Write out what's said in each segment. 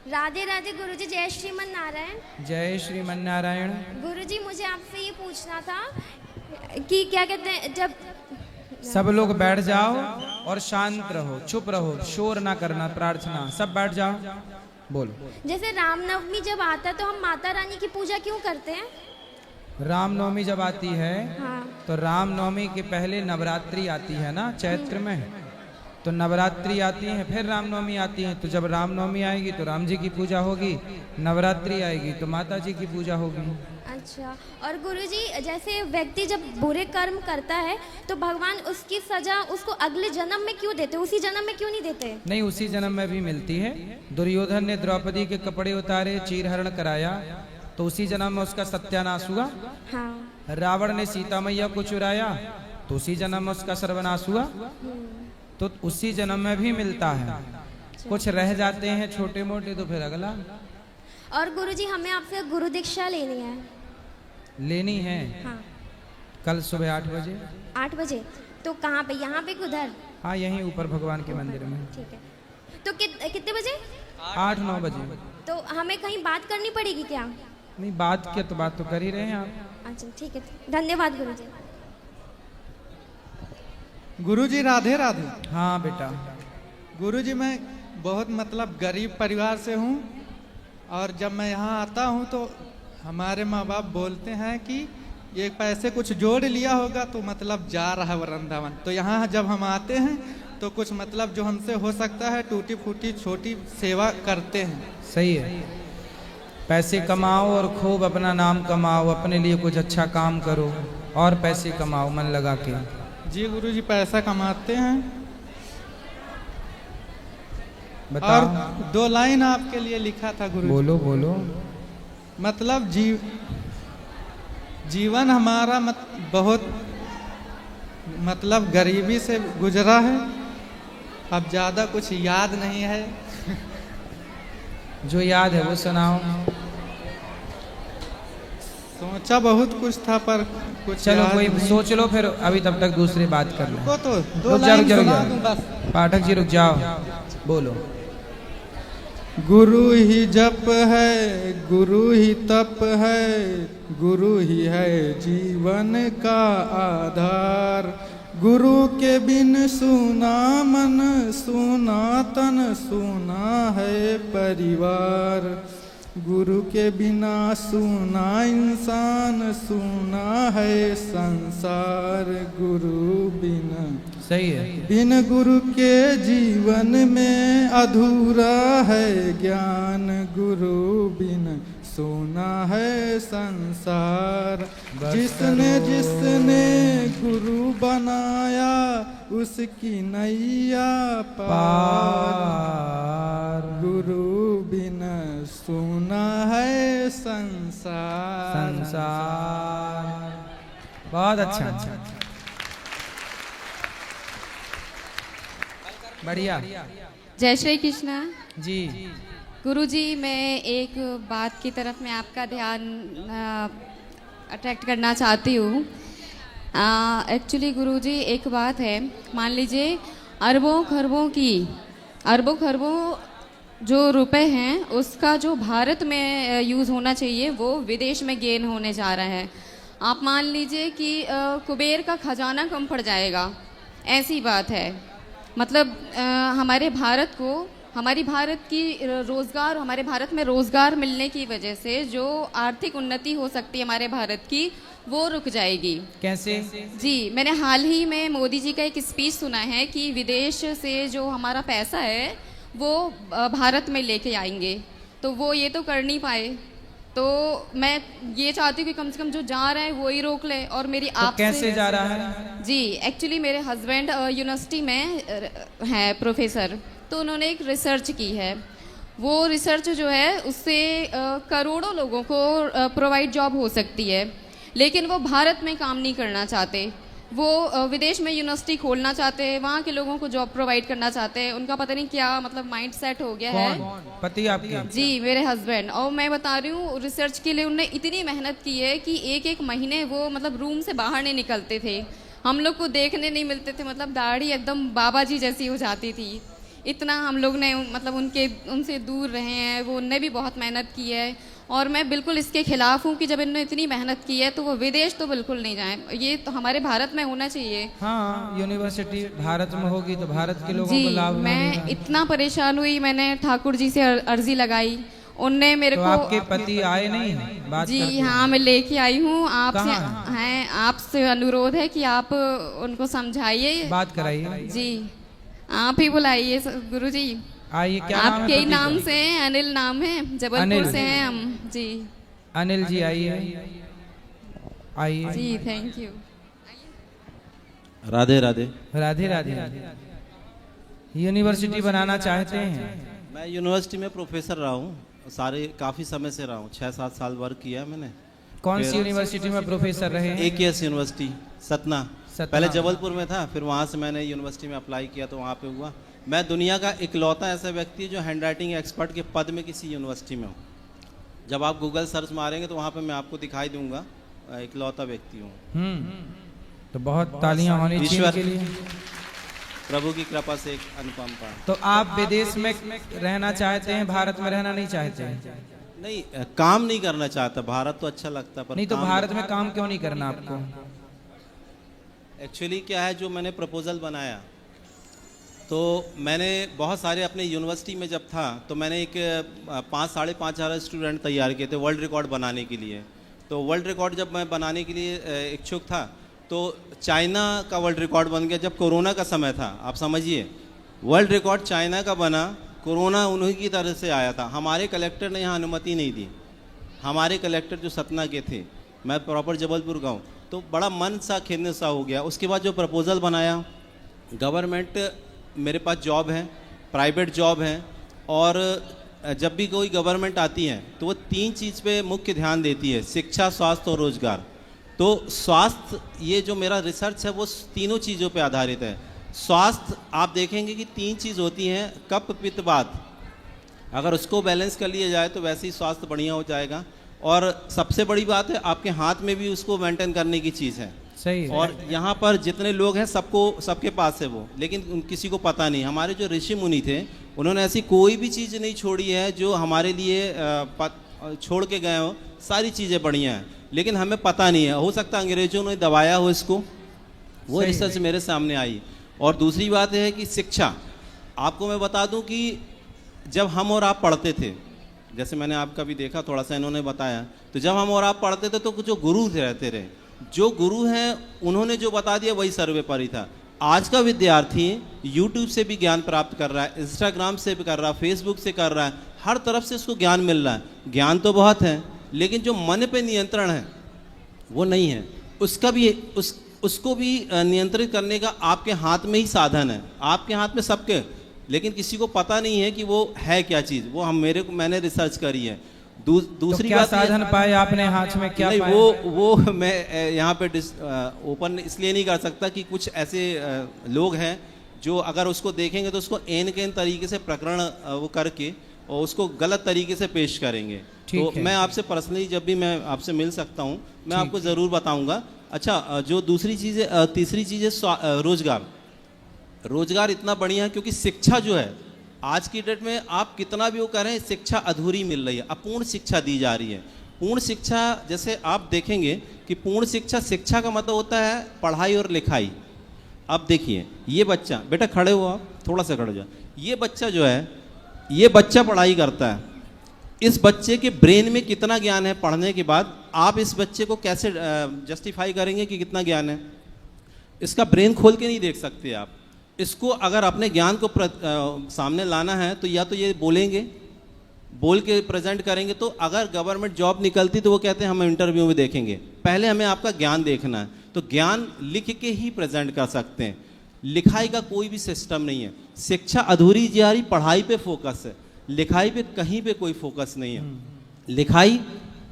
राधे राधे गुरुजी, जय श्रीमन नारायण। जय श्रीमन नारायण। गुरुजी, मुझे आपसे ये पूछना था कि क्या कहते हैं, जब सब लोग बैठ जाओ और शांत रहो, चुप रहो, शोर ना करना, प्रार्थना, सब बैठ जाओ, बोलो। जैसे रामनवमी जब आता है तो हम माता रानी की पूजा क्यों करते हैं? रामनवमी जब आती है हाँ। तो रामनवमी के पहले नवरात्रि आती है ना, चैत्र में, तो नवरात्रि आती है, फिर रामनवमी आती है। तो जब रामनवमी आएगी तो राम जी की पूजा होगी, नवरात्रि आएगी तो माता जी की पूजा होगी। अच्छा, और गुरुजी जैसे व्यक्ति जब बुरे कर्म करता है तो भगवान उसकी सजा उसको अगले जन्म में क्यों देते, उसी जन्म में क्यों नहीं देते? नहीं, उसी जन्म में भी मिलती है। दुर्योधन ने द्रौपदी के कपड़े उतारे, चीरहरण कराया, तो उसी जन्म में उसका सत्यानाश हुआ। हाँ। रावण ने सीता मैया को चुराया तो उसी जन्म में उसका सर्वनाश हुआ। तो उसी जन्म में भी मिलता है, कुछ रह जाते हैं छोटे मोटे तो फिर अगला। और गुरुजी, हमें आपसे गुरु दीक्षा लेनी है। लेनी है? हाँ। कल सुबह 8 बजे। 8 बजे? तो कहाँ पे, यहाँ पे किधर? हाँ, यहीं ऊपर भगवान के मंदिर में। ठीक है। तो कितने बजे? 8-9 बजे। तो हमें कहीं बात करनी पड़ेगी क्या? नहीं, बात की तो बात तो कर ही रहे हैं आप। अच्छा ठीक है, धन्यवाद गुरुजी। गुरुजी राधे राधे। हाँ बेटा। गुरुजी, मैं बहुत मतलब गरीब परिवार से हूँ, और जब मैं यहाँ आता हूँ तो हमारे माँ बाप बोलते हैं कि ये पैसे कुछ जोड़ लिया होगा तो मतलब जा रहा है वृंदावन। तो यहाँ जब हम आते हैं तो कुछ मतलब जो हमसे हो सकता है टूटी फूटी छोटी सेवा करते हैं। सही है, पैसे कमाओ और खूब अपना नाम कमाओ, अपने लिए कुछ अच्छा काम करो और पैसे कमाओ मन लगा के। जी गुरुजी, पैसा कमाते हैं। बताओ। और 2 लाइन आपके लिए लिखा था गुरुजी। बोलो बोलो। मतलब जीवन हमारा बहुत मतलब गरीबी से गुजरा है, अब ज़्यादा कुछ याद नहीं है। जो याद है वो सुनाओ। सोचा बहुत कुछ था पर कुछ चलो याद कोई नहीं। सोच लो, फिर अभी तब तक दूसरी बात कर लो। रुको तो 2 रुक लाइन जाओ, सुना दूं बस। पाठक जी रुक जाओ, बोलो। गुरु ही जप है, गुरु ही तप है, गुरु ही है जीवन का आधार। गुरु के बिन सूना मन, सूना तन, सूना है परिवार। गुरु के बिना सूना इंसान, सूना है संसार। गुरु बिना, सही है, बिन गुरु के जीवन में अधूरा है ज्ञान। गुरु बिन सोना है संसार। जिसने जिसने गुरु बनाया उसकी नैया पार। गुरु बिन सोना है संसार। संसार। बहुत अच्छा, बढ़िया। जय श्री कृष्णा जी। गुरुजी, मैं एक बात की तरफ मैं आपका ध्यान अट्रैक्ट करना चाहती हूँ। एक्चुअली गुरुजी एक बात है, मान लीजिए अरबों खरबों जो रुपए हैं उसका जो भारत में यूज़ होना चाहिए वो विदेश में गेन होने जा रहा है। आप मान लीजिए कि कुबेर का खजाना कम पड़ जाएगा, ऐसी बात है। मतलब हमारे भारत को, हमारी भारत की रोज़गार, हमारे भारत में रोज़गार मिलने की वजह से जो आर्थिक उन्नति हो सकती है हमारे भारत की, वो रुक जाएगी। कैसे? जी, मैंने हाल ही में मोदी जी का एक स्पीच सुना है कि विदेश से जो हमारा पैसा है वो भारत में लेके आएंगे, तो वो ये तो कर नहीं पाए। तो मैं ये चाहती हूँ कि कम से कम जो जा रहा है वो ही रोक ले। और मेरी तो आपसे कैसे जा रहा है? जी, एक्चुअली मेरे हस्बैंड यूनिवर्सिटी में हैं प्रोफेसर, तो उन्होंने एक रिसर्च की है। वो रिसर्च जो है उससे करोड़ों लोगों को प्रोवाइड जॉब हो सकती है, लेकिन वो भारत में काम नहीं करना चाहते। वो विदेश में यूनिवर्सिटी खोलना चाहते हैं, वहाँ के लोगों को जॉब प्रोवाइड करना चाहते हैं। उनका पता नहीं क्या मतलब माइंड सेट हो गया है। पति आपके? जी, मेरे हस्बैंड। और मैं बता रही हूँ, रिसर्च के लिए उन्होंने इतनी मेहनत की है कि एक महीने वो मतलब रूम से बाहर नहीं निकलते थे। हम लोग को देखने नहीं मिलते थे, मतलब दाढ़ी एकदम बाबा जी जैसी हो जाती थी। इतना हम लोग ने मतलब उनसे दूर रहे हैं, वो उनने भी बहुत मेहनत की है। और मैं बिल्कुल इसके खिलाफ हूँ कि जब इन्होंने इतनी मेहनत की है तो वो विदेश तो बिल्कुल नहीं जाएं, ये तो हमारे भारत में होना चाहिए। हाँ, यूनिवर्सिटी भारत में होगी तो भारत के लोगों को जी, लाभ मैं मिलेगा। इतना परेशान हुई, मैंने ठाकुर जी से अर्जी लगाई, उनने मेरे तो को आपके पति आए नहीं बात जी करके? हाँ, मैं लेके आई हूँ। कहाँ आपसे अनुरोध है कि आप उनको समझाइए, बात कराइए। जी आप ही बुलाइए गुरु जी। आइए, क्या नाम है आपके ही पति नाम का? से हैं, अनिल नाम है, जबलपुर अनिल। से हैं हम जी। अनिल जी आइए, आइए। जी thank you. Radhe Radhe. Radhe Radhe. University बनाना चाहते हैं? मैं यूनिवर्सिटी में प्रोफेसर रहा हूँ, सारे काफ़ी समय से रहा हूँ, 6-7 साल वर्क किया है मैंने। कौन सी फिर यूनिवर्सिटी में प्रोफेसर रहे हैं? AKS university Satna. पहले जबलपुर में था, फिर वहाँ से मैंने यूनिवर्सिटी में अप्लाई किया तो वहाँ पे हुआ। मैं दुनिया का इकलौता ऐसा व्यक्ति जो हैंड राइटिंग एक्सपर्ट के पद में किसी यूनिवर्सिटी में हूँ। जब आप गूगल सर्च मारेंगे तो वहाँ पे मैं आपको दिखाई दूंगा, इकलौता व्यक्ति हूँ। तो बहुत तालियां होनी चाहिए ईश्वर के लिए। प्रभु की कृपा से एक अनुपम पा। तो आप विदेश में रहना चाहते हैं, भारत में रहना नहीं चाहते हैं? नहीं, काम नहीं करना चाहता, भारत तो अच्छा लगता पर नहीं तो भारत में काम क्यों नहीं करना आपको? एक्चुअली क्या है, जो मैंने प्रपोजल बनाया तो मैंने बहुत सारे अपने यूनिवर्सिटी में जब था तो मैंने एक 5-5,500 स्टूडेंट तैयार किए थे वर्ल्ड रिकॉर्ड बनाने के लिए। तो वर्ल्ड रिकॉर्ड जब मैं बनाने के लिए इच्छुक था तो चाइना का वर्ल्ड रिकॉर्ड बन गया जब कोरोना का समय था। आप समझिए, वर्ल्ड रिकॉर्ड चाइना का बना, कोरोना उन्हीं की तरफ से आया था। हमारे कलेक्टर ने यहाँ अनुमति नहीं दी। हमारे कलेक्टर जो सतना के थे, मैं प्रॉपर जबलपुर का हूँ, तो बड़ा मन सा खिन्न सा हो गया। उसके बाद जो प्रपोजल बनाया, गवर्नमेंट मेरे पास जॉब है, प्राइवेट जॉब है, और जब भी कोई गवर्नमेंट आती है तो वो 3 चीज़ पे मुख्य ध्यान देती है, शिक्षा, स्वास्थ्य और रोजगार। तो स्वास्थ्य, ये जो मेरा रिसर्च है वो तीनों चीज़ों पे आधारित है। स्वास्थ्य आप देखेंगे कि 3 चीज़ होती हैं, कफ, पित्त, वात। अगर उसको बैलेंस कर लिया जाए तो वैसे ही स्वास्थ्य बढ़िया हो जाएगा। और सबसे बड़ी बात है, आपके हाथ में भी उसको मेंटेन करने की चीज़ है। सही है। और यहाँ पर जितने लोग हैं सबके पास है वो, लेकिन किसी को पता नहीं। हमारे जो ऋषि मुनि थे उन्होंने ऐसी कोई भी चीज़ नहीं छोड़ी है जो हमारे लिए छोड़ के गए हो। सारी चीज़ें बढ़िया हैं, लेकिन हमें पता नहीं है। हो सकता है अंग्रेजों ने दबाया हो इसको, वो रिसर्च मेरे सामने आई। और दूसरी बात है कि शिक्षा, आपको मैं बता दूं कि जब हम और आप पढ़ते थे, जैसे मैंने आपका भी देखा, थोड़ा सा इन्होंने बताया, तो जब हम और आप पढ़ते थे तो जो गुरु रहते रहे, जो गुरु हैं उन्होंने जो बता दिया वही सर्वोपरि था। आज का विद्यार्थी YouTube से भी ज्ञान प्राप्त कर रहा है, Instagram से भी कर रहा है, Facebook से कर रहा है, हर तरफ से उसको ज्ञान मिल रहा है। ज्ञान तो बहुत है, लेकिन जो मन पे नियंत्रण है वो नहीं है। उसको भी नियंत्रित करने का आपके हाथ में ही साधन है, आपके हाथ में सबके, लेकिन किसी को पता नहीं है कि वो है क्या चीज़। वो मैंने रिसर्च करी है। दूसरी क्या बात, साधन पाए आपने हाथ में, क्या नहीं, पाए? वो मैं यहाँ पे ओपन इसलिए नहीं कर सकता कि कुछ ऐसे लोग हैं जो अगर उसको देखेंगे तो उसको एन तरीके से प्रकरण वो करके और उसको गलत तरीके से पेश करेंगे। तो मैं आपसे पर्सनली जब भी मैं आपसे मिल सकता हूँ मैं आपको ज़रूर बताऊँगा। अच्छा, जो दूसरी चीज़ है, तीसरी चीज़ है रोजगार। रोजगार इतना बढ़िया है क्योंकि शिक्षा जो है आज की डेट में आप कितना भी वो करें, शिक्षा अधूरी मिल रही है, अपूर्ण शिक्षा दी जा रही है। पूर्ण शिक्षा, जैसे आप देखेंगे कि पूर्ण शिक्षा का मतलब होता है पढ़ाई और लिखाई। अब देखिए, ये बच्चा, बेटा खड़े हो आप, थोड़ा सा खड़े हो जाओ। ये बच्चा जो है, ये बच्चा पढ़ाई करता है, इस बच्चे के ब्रेन में कितना ज्ञान है पढ़ने के बाद, आप इस बच्चे को कैसे जस्टिफाई करेंगे कि कितना ज्ञान है? इसका ब्रेन खोल के नहीं देख सकते आप। इसको अगर अपने ज्ञान को सामने लाना है तो या तो ये बोलेंगे, बोल के प्रेजेंट करेंगे। तो अगर गवर्नमेंट जॉब निकलती तो वो कहते हैं हम इंटरव्यू में देखेंगे, पहले हमें आपका ज्ञान देखना है। तो ज्ञान लिख के ही प्रेजेंट कर सकते हैं, लिखाई का कोई भी सिस्टम नहीं है। शिक्षा अधूरी जा रही, पढ़ाई पे फोकस है, लिखाई पे कहीं पे कोई फोकस नहीं है। लिखाई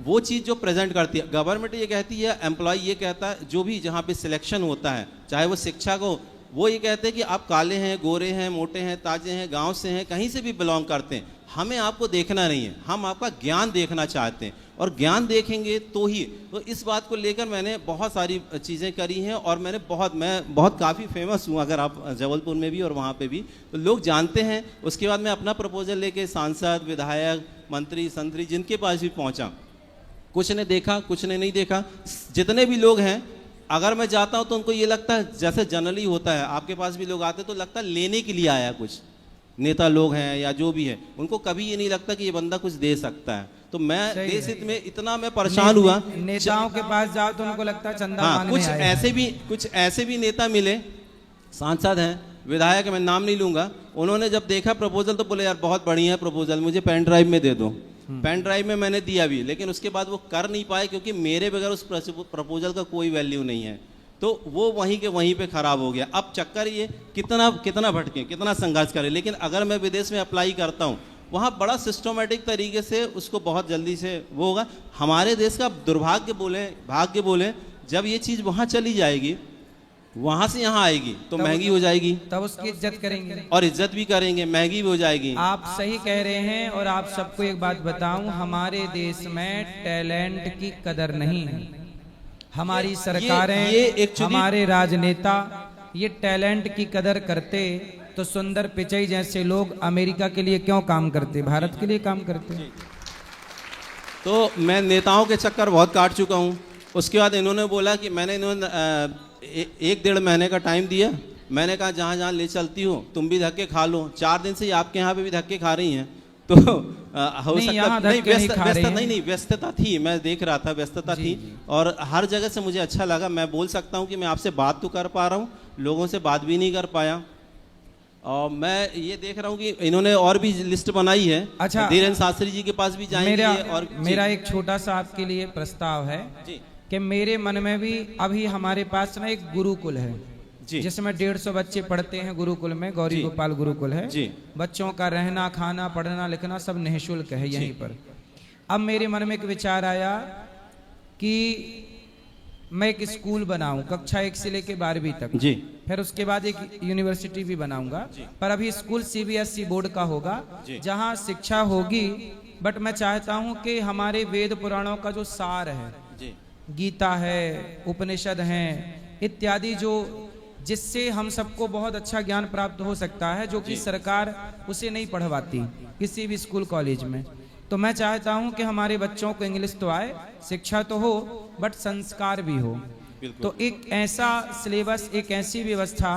वो चीज़ जो प्रेजेंट करती है, गवर्नमेंट ये कहती है, एम्प्लॉय ये कहता है, जो भी जहाँ पे सिलेक्शन होता है, चाहे वो शिक्षा को वो ये कहते हैं कि आप काले हैं, गोरे हैं, मोटे हैं, ताजे हैं, गांव से हैं, कहीं से भी बिलोंग करते हैं, हमें आपको देखना नहीं है, हम आपका ज्ञान देखना चाहते हैं, और ज्ञान देखेंगे तो ही। तो इस बात को लेकर मैंने बहुत सारी चीज़ें करी हैं, और मैं बहुत काफ़ी फेमस हूँ, अगर आप जबलपुर में भी और वहाँ पे भी, तो लोग जानते हैं। उसके बाद मैं अपना प्रपोजल लेके सांसद, विधायक, मंत्री, संतरी, जिनके पास भी पहुँचा, कुछ ने देखा, कुछ ने नहीं देखा। जितने भी लोग हैं, अगर मैं जाता हूँ तो उनको ये लगता है, जैसे जनरली होता है, आपके पास भी लोग आते तो लगता है लेने के लिए आया, कुछ नेता लोग हैं या जो भी है, उनको कभी ये नहीं लगता कि ये बंदा कुछ दे सकता है। तो मैं देश हित में इतना मैं परेशान हुआ। नेताओं के पास जाओ तो उनको लगता है चंदा हाँ, मांगने कुछ आए ऐसे भी नेता मिले, सांसद हैं, विधायक, मैं नाम नहीं लूंगा, उन्होंने जब देखा प्रपोजल तो बोले यार बहुत बढ़िया है प्रपोजल, मुझे पेन ड्राइव में दे दो। पेन ड्राइव में मैंने दिया भी, लेकिन उसके बाद वो कर नहीं पाए, क्योंकि मेरे बगैर उस प्रपोजल का कोई वैल्यू नहीं है। तो वो वहीं के वहीं पे खराब हो गया। अब चक्कर ये कितना भटके, कितना संघर्ष करे, लेकिन अगर मैं विदेश में अप्लाई करता हूँ, वहाँ बड़ा सिस्टमेटिक तरीके से उसको बहुत जल्दी से वो होगा। हमारे देश का दुर्भाग्य बोले, भाग्य बोले, जब ये चीज़ वहाँ चली जाएगी, वहाँ से यहाँ आएगी तो महंगी हो जाएगी, तब उसकी इज्जत करेंगे और इज्जत भी करेंगे, महंगी भी हो जाएगी। आप सही कह रहे हैं। और आप सबको एक बात बताऊं, हमारे देश में टैलेंट की कदर नहीं है। हमारी सरकारें, ये actually- हमारे राजनेता ये टैलेंट की कदर करते तो सुंदर पिचई जैसे लोग अमेरिका के लिए क्यों काम करते, भारत के लिए काम करते। तो मैं नेताओं के चक्कर बहुत काट चुका हूँ। उसके बाद इन्होंने बोला कि इन्होंने 1-1.5 महीने का टाइम दिया। मैंने कहा जहाँ जहाँ ले चलती हो तुम भी धक्के खा लो। 4 दिन से आपके यहाँ पे भी धक्के खा रही हैं, तो हो सकता नहीं, व्यस्तता थी, मैं देख रहा था, व्यस्तता थी, और हर जगह से मुझे अच्छा लगा। मैं बोल सकता हूँ कि मैं आपसे बात तो कर पा रहा हूँ, लोगों से बात भी नहीं कर पाया। और मैं ये देख रहा हूँ कि इन्होंने और भी लिस्ट बनाई है। अच्छा, धीरेन्द्र शास्त्री जी के पास भी जाएंगे। और मेरा एक छोटा सा आपके लिए प्रस्ताव है कि मेरे मन में भी अभी हमारे पास ना एक गुरुकुल है जिसमें 150 बच्चे पढ़ते हैं। गुरुकुल में गौरी गोपाल गुरुकुल है। बच्चों का रहना, खाना, पढ़ना, लिखना सब निःशुल्क है यहीं पर। अब मेरे मन में एक विचार आया कि मैं एक स्कूल बनाऊं, कक्षा 1 से लेके 12वीं तक, फिर उसके बाद एक यूनिवर्सिटी भी बनाऊंगा। पर अभी स्कूल CBSE बोर्ड का होगा, जहां शिक्षा होगी। बट मैं चाहता हूं कि हमारे वेद पुराणों का जो सार है, गीता है, उपनिषद हैं इत्यादि, जो जिससे हम सबको बहुत अच्छा ज्ञान प्राप्त हो सकता है, जो कि सरकार उसे नहीं पढ़वाती किसी भी स्कूल कॉलेज में। तो मैं चाहता हूं कि हमारे बच्चों को इंग्लिश तो आए, शिक्षा तो हो, बट संस्कार भी हो। तो एक ऐसा सिलेबस, एक ऐसी व्यवस्था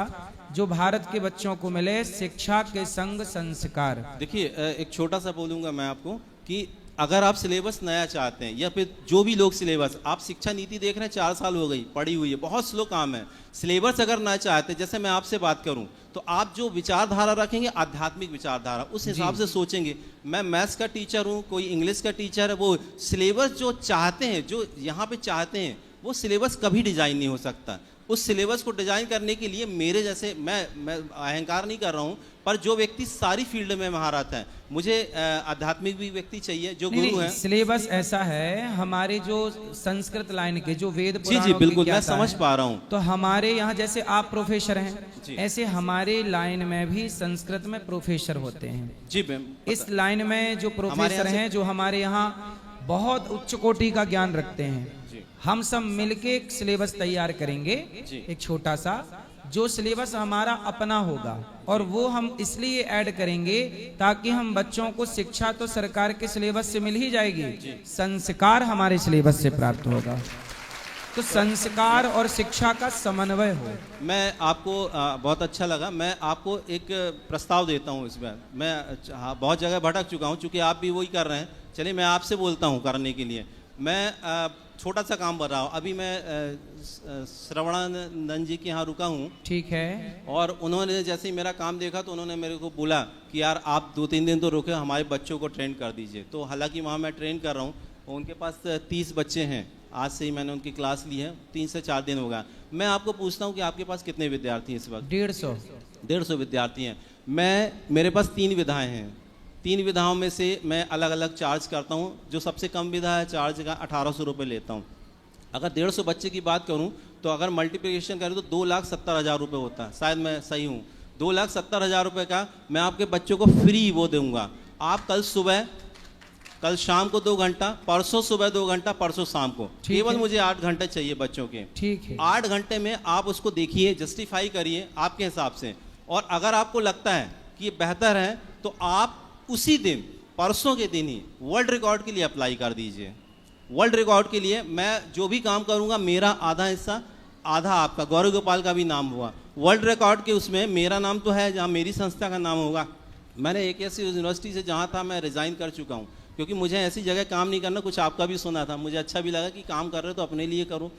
जो भारत के बच्चों को मिले, शिक्षा के संग संस्कार। देखिए, एक छोटा सा बोलूंगा मैं आपको कि अगर आप सिलेबस नया चाहते हैं, या फिर जो भी लोग सिलेबस, आप शिक्षा नीति देख रहे हैं 4 साल हो गई पड़ी हुई है, बहुत स्लो काम है। सिलेबस अगर ना चाहते, जैसे मैं आपसे बात करूं, तो आप जो विचारधारा रखेंगे, आध्यात्मिक विचारधारा, उस हिसाब से सोचेंगे। मैं मैथ्स का टीचर हूं, कोई इंग्लिश का टीचर है, वो सिलेबस जो चाहते हैं, जो यहाँ पे चाहते हैं, वो सिलेबस कभी डिजाइन नहीं हो सकता। उस सिलेबस को डिजाइन करने के लिए मेरे जैसे, मैं अहंकार नहीं कर रहा हूँ, पर जो व्यक्ति सारी फील्ड में महारत है, मुझे आध्यात्मिक भी व्यक्ति चाहिए जो गुरु हैं। सिलेबस ऐसा है, हमारे जो संस्कृत लाइन के जो वेद पुराणों जी बिल्कुल, मैं समझ पा रहा हूँ। तो हमारे यहाँ जैसे आप प्रोफेसर हैं, ऐसे हमारे लाइन में भी संस्कृत में प्रोफेसर होते हैं। जी, इस लाइन में जो प्रोफेसर हैं, जो हमारे यहाँ बहुत उच्च कोटि का ज्ञान रखते हैं, हम सब मिलके एक सिलेबस तैयार करेंगे, एक छोटा सा, जो सिलेबस हमारा अपना होगा। और वो हम इसलिए ऐड करेंगे ताकि हम बच्चों को शिक्षा तो सरकार के सिलेबस से मिल ही जाएगी, संस्कार हमारे सिलेबस से प्राप्त होगा। तो संस्कार और शिक्षा का समन्वय हो। मैं आपको बहुत अच्छा लगा। मैं आपको एक प्रस्ताव देता हूँ इसमें। मैं बहुत जगह भटक चुका हूँ, चूंकि आप भी वही कर रहे हैं। चलिए मैं आपसे बोलता हूँ करने के लिए। मैं छोटा सा काम कर रहा हूँ। अभी मैं श्रवणानंद जी के यहाँ रुका हूँ। ठीक है। और उन्होंने जैसे ही मेरा काम देखा तो उन्होंने मेरे को बोला कि यार आप 2-3 दिन तो रुके, हमारे बच्चों को ट्रेन कर दीजिए। तो हालांकि वहाँ मैं ट्रेन कर रहा हूँ। उनके पास 30 बच्चे हैं। आज से ही मैंने उनकी क्लास ली है, 3 से 4 दिन होगा। मैं आपको पूछता हूँ कि आपके पास कितने विद्यार्थी हैं इस वक्त? 150 विद्यार्थी हैं। मेरे पास 3 विधाएँ हैं। 3 विधाओं में से मैं अलग अलग चार्ज करता हूँ। जो सबसे कम विधा है, चार्ज का 1800 रुपये लेता हूँ। अगर 150 बच्चे की बात करूं तो अगर मल्टीप्लिकेशन करें तो 2,70,000 रुपये होता है, शायद मैं सही हूं। 2,70,000 रुपये का मैं आपके बच्चों को फ्री वो दूंगा। आप कल सुबह, कल शाम को 2 घंटा, परसों सुबह 2 घंटा, परसों शाम को, केवल मुझे 8 घंटे चाहिए बच्चों के। ठीक है। 8 घंटे में आप उसको देखिए, जस्टिफाई करिए आपके हिसाब से, और अगर आपको लगता है कि ये बेहतर है तो आप उसी दिन, परसों के दिन ही वर्ल्ड रिकॉर्ड के लिए अप्लाई कर दीजिए। वर्ल्ड रिकॉर्ड के लिए मैं जो भी काम करूंगा, मेरा आधा हिस्सा, आधा आपका, गौरव गोपाल का भी नाम हुआ वर्ल्ड रिकॉर्ड के, उसमें मेरा नाम तो है, जहाँ मेरी संस्था का नाम होगा। मैंने एक ऐसी यूनिवर्सिटी से जहाँ था मैं रिज़ाइन कर चुका हूँ, क्योंकि मुझे ऐसी जगह काम नहीं करना। कुछ आपका भी सुना था, मुझे अच्छा भी लगा कि काम कर रहे हो तो अपने लिए करो,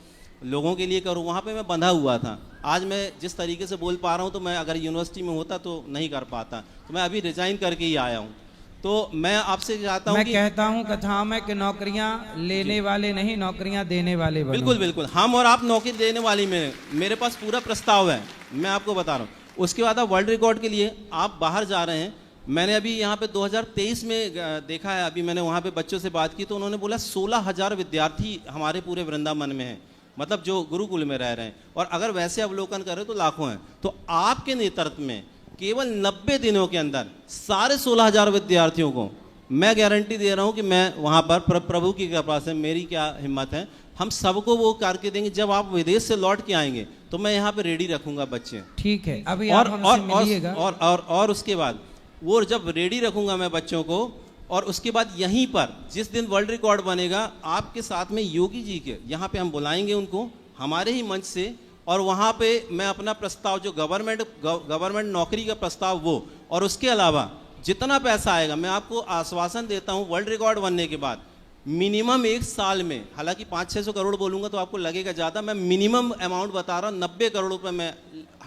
लोगों के लिए करो। वहाँ पे मैं बंधा हुआ था। आज मैं जिस तरीके से बोल पा रहा हूँ तो मैं अगर यूनिवर्सिटी में होता तो नहीं कर पाता, तो मैं अभी रिज़ाइन करके ही आया हूँ। तो मैं आपसे चाहता हूँ मैं कि कहता हूँ कथाओं में कि नौकरियां लेने वाले नहीं, नौकरियां देने वाले बनो। बिल्कुल बिल्कुल, हम और आप नौकरी देने वाली में, मेरे पास पूरा प्रस्ताव है, मैं आपको बता रहा हूँ। उसके बाद आप वर्ल्ड रिकॉर्ड के लिए आप बाहर जा रहे हैं। मैंने अभी यहाँ पे 2023 में देखा है, अभी मैंने वहाँ पे बच्चों से बात की तो उन्होंने बोला 16,000 विद्यार्थी हमारे पूरे वृंदावन में हैं, मतलब जो गुरुकुल में रह रहे हैं, और अगर वैसे अवलोकन करें तो लाखों हैं। तो आपके नेतृत्व में केवल 90 दिनों के अंदर सारे 16,000 विद्यार्थियों को मैं गारंटी दे रहा हूँ कि मैं वहाँ पर प्रभु की कृपा से, मेरी क्या हिम्मत है, हम सबको वो करके देंगे। जब आप विदेश से लौट के आएंगे तो मैं यहाँ पे रेडी रखूंगा बच्चे। ठीक है, अभी और आप हमसे मिलिएगा। और उसके बाद वो जब रेडी रखूंगा मैं बच्चों को, और उसके बाद यहीं पर जिस दिन वर्ल्ड रिकॉर्ड बनेगा, आपके साथ में योगी जी के यहाँ पे हम बुलाएंगे उनको हमारे ही मंच से, और वहाँ पे मैं अपना प्रस्ताव जो गवर्नमेंट नौकरी का प्रस्ताव वो, और उसके अलावा जितना पैसा आएगा, मैं आपको आश्वासन देता हूँ वर्ल्ड रिकॉर्ड बनने के बाद मिनिमम 1 साल में, हालांकि 500-600 करोड़ बोलूँगा तो आपको लगेगा ज़्यादा, मैं मिनिमम अमाउंट बता रहा हूँ, 90 करोड़ रुपये में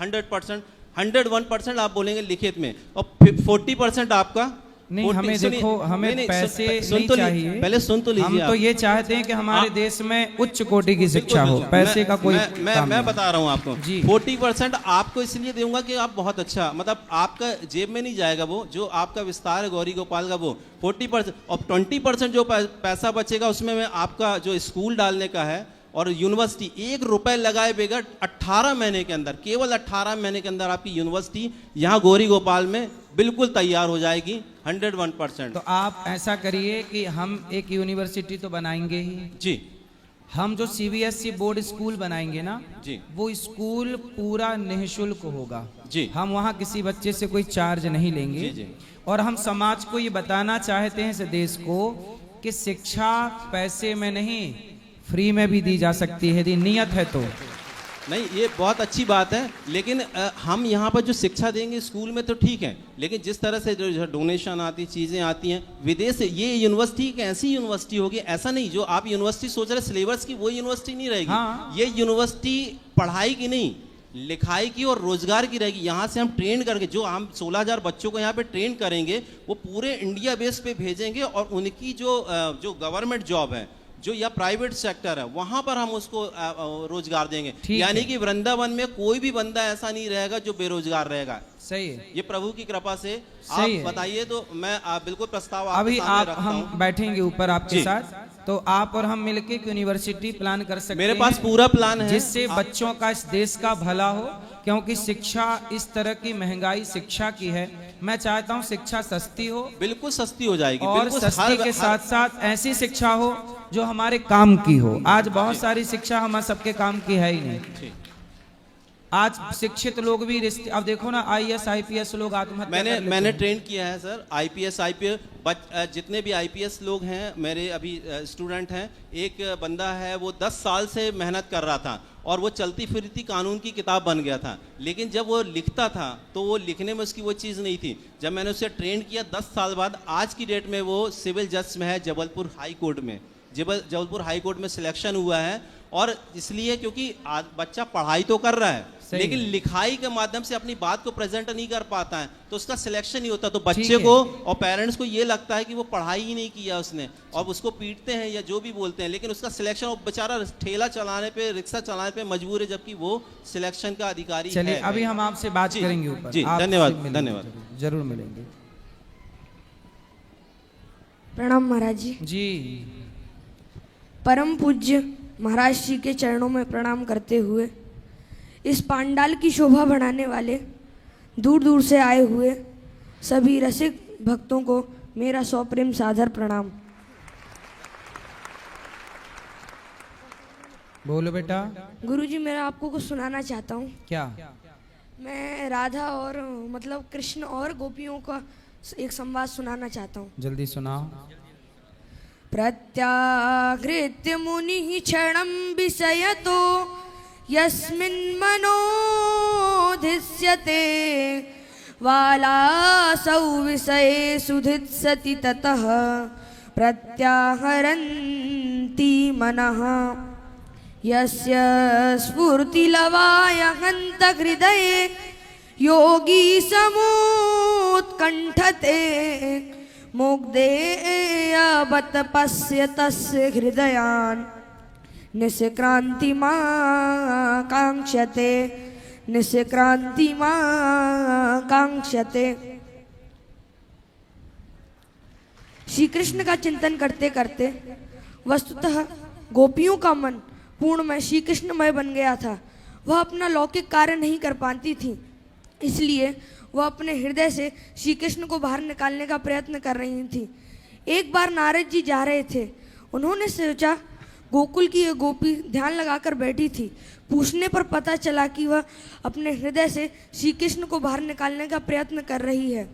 100%, 101% आप बोलेंगे लिखित में, और 40% आपका नहीं। हमें देखो, हमें पैसे नहीं चाहिए, पहले सुन तो लीजिए। हम तो ये चाहते हैं कि हमारे देश में उच्च कोटि की शिक्षा हो, पैसे का कोई मैं बता रहा हूँ आपको जी। 40% आपको इसलिए दूंगा कि आप बहुत अच्छा, मतलब आपका जेब में नहीं जाएगा वो, जो आपका विस्तार है गौरी गोपाल का वो 40%, और 20% जो पैसा बचेगा उसमें मैं आपका जो स्कूल डालने का है और यूनिवर्सिटी, 1 रुपए लगाए बगैर 18 महीने के अंदर, केवल 18 महीने के अंदर आपकी यूनिवर्सिटी यहाँ गौरी गोपाल में बिल्कुल तैयार हो जाएगी 101%। तो आप ऐसा करिए कि हम एक यूनिवर्सिटी तो बनाएंगे ही जी, हम जो CBSE बोर्ड स्कूल बनाएंगे ना जी, वो स्कूल पूरा निःशुल्क होगा जी। हम वहाँ किसी बच्चे से कोई चार्ज नहीं लेंगे जी, जी। और हम समाज को ये बताना चाहते हैं, इस देश को, कि शिक्षा पैसे में नहीं, फ्री में भी दी जा सकती है, यदि नियत है तो। नहीं, ये बहुत अच्छी बात है, लेकिन हम यहाँ पर जो शिक्षा देंगे स्कूल में तो ठीक है, लेकिन जिस तरह से जो डोनेशन आती, चीज़ें आती हैं विदेश से, ये यूनिवर्सिटी एक ऐसी यूनिवर्सिटी होगी, ऐसा नहीं जो आप यूनिवर्सिटी सोच रहे सिलेबस की, वो यूनिवर्सिटी नहीं रहेगी। हाँ। ये यूनिवर्सिटी पढ़ाई की नहीं, लिखाई की और रोजगार की रहेगी। यहाँ से हम ट्रेन करके, जो हम 16,000 बच्चों को यहाँ पे ट्रेन करेंगे, वो पूरे इंडिया बेस पे भेजेंगे, और उनकी जो गवर्नमेंट जॉब है, जो या प्राइवेट सेक्टर है, वहां पर हम उसको रोजगार देंगे। यानी कि वृंदावन में कोई भी बंदा ऐसा नहीं रहेगा जो बेरोजगार रहेगा। सही है, ये प्रभु की कृपा से। सही आप है। बताइए तो मैं बिल्कुल प्रस्ताव अभी आपके सामने आप रखता हम हूं। बैठेंगे ऊपर आपके जी। साथ, तो आप और हम मिलके एक यूनिवर्सिटी प्लान कर सकते हैं। मेरे पास पूरा प्लान है, जिससे बच्चों का, इस देश का भला हो, क्योंकि शिक्षा, इस तरह की महंगाई शिक्षा की है, मैं चाहता हूँ शिक्षा सस्ती हो, बिल्कुल सस्ती हो जाएगी, और बिल्कुल सस्ती के साथ साथ ऐसी शिक्षा हो जो हमारे काम की हो। आज बहुत सारी शिक्षा हमारे सबके काम की है ही नहीं। आज शिक्षित लोग भी रिश्ते, अब देखो ना, IAS IPS लोग आत्महत्या कर लेते मैंने हैं। ट्रेन किया है सर, IPS जितने भी IPS लोग हैं मेरे अभी स्टूडेंट हैं, एक बंदा है वो 10 साल से मेहनत कर रहा था और वो चलती फिरती कानून की किताब बन गया था, लेकिन जब वो लिखता था तो वो लिखने में उसकी वो चीज़ नहीं थी। जब मैंने उसे ट्रेन किया 10 साल बाद, आज की डेट में वो सिविल जज में है जबलपुर हाई कोर्ट में, जबलपुर हाई कोर्ट में सिलेक्शन हुआ है। और इसलिए क्योंकि बच्चा पढ़ाई तो कर रहा है, लेकिन लिखाई के माध्यम से अपनी बात को प्रेजेंट नहीं कर पाता है, तो उसका सिलेक्शन नहीं होता। तो बच्चे को और पेरेंट्स को ये लगता है कि वो पढ़ाई ही नहीं किया उसने, और उसको पीटते हैं या जो भी बोलते हैं, लेकिन उसका सिलेक्शन, वो बेचारा ठेला चलाने पे, रिक्शा चलाने पे मजबूर है, जबकि वो सिलेक्शन का अधिकारी चलिए, है। अभी हम आपसे बात करेंगे ऊपर। जी, धन्यवाद, धन्यवाद, जरूर मिलेंगे। प्रणाम महाराज जी। जी। परम पूज्य महाराज श्री के चरणों में प्रणाम करते हुए इस पांडाल की शोभा बढ़ाने वाले दूर दूर से आए हुए सभी रसिक भक्तों को मेरा सप्रेम सादर प्रणाम। बोलो बेटा। गुरुजी, मेरा आपको कुछ सुनाना चाहता हूँ। क्या? मैं राधा और मतलब कृष्ण और गोपियों का एक संवाद सुनाना चाहता हूँ। जल्दी सुनाओ। प्रत्यागृत्य मुनिः क्षणं विषयतो यस्मिन् मनोधिष्यते वालासौ विषये सुधित्सति ततः प्रत्याहरन्ति मनः यस्य स्फूर्तिलवाय हन्तहृदये योगी समुत्कण्ठते मुग्धेयवत् पश्य तस्य हृदयान् निष्क्रान्तिमाकाङ्क्षते निष्क्रान्तिमाकाङ्क्षते। श्री कृष्ण का चिंतन करते करते वस्तुतः गोपियों का मन पूर्णमय श्री कृष्णमय बन गया था। वह अपना लौकिक कार्य नहीं कर पाती थी, इसलिए वह अपने हृदय से श्री कृष्ण को बाहर निकालने का प्रयत्न कर रही थी। एक बार नारद जी जा रहे थे। उन्होंने सोचा गोकुल की यह गोपी ध्यान लगाकर बैठी थी। पूछने पर पता चला कि वह अपने हृदय से श्री कृष्ण को बाहर निकालने का प्रयत्न कर रही है।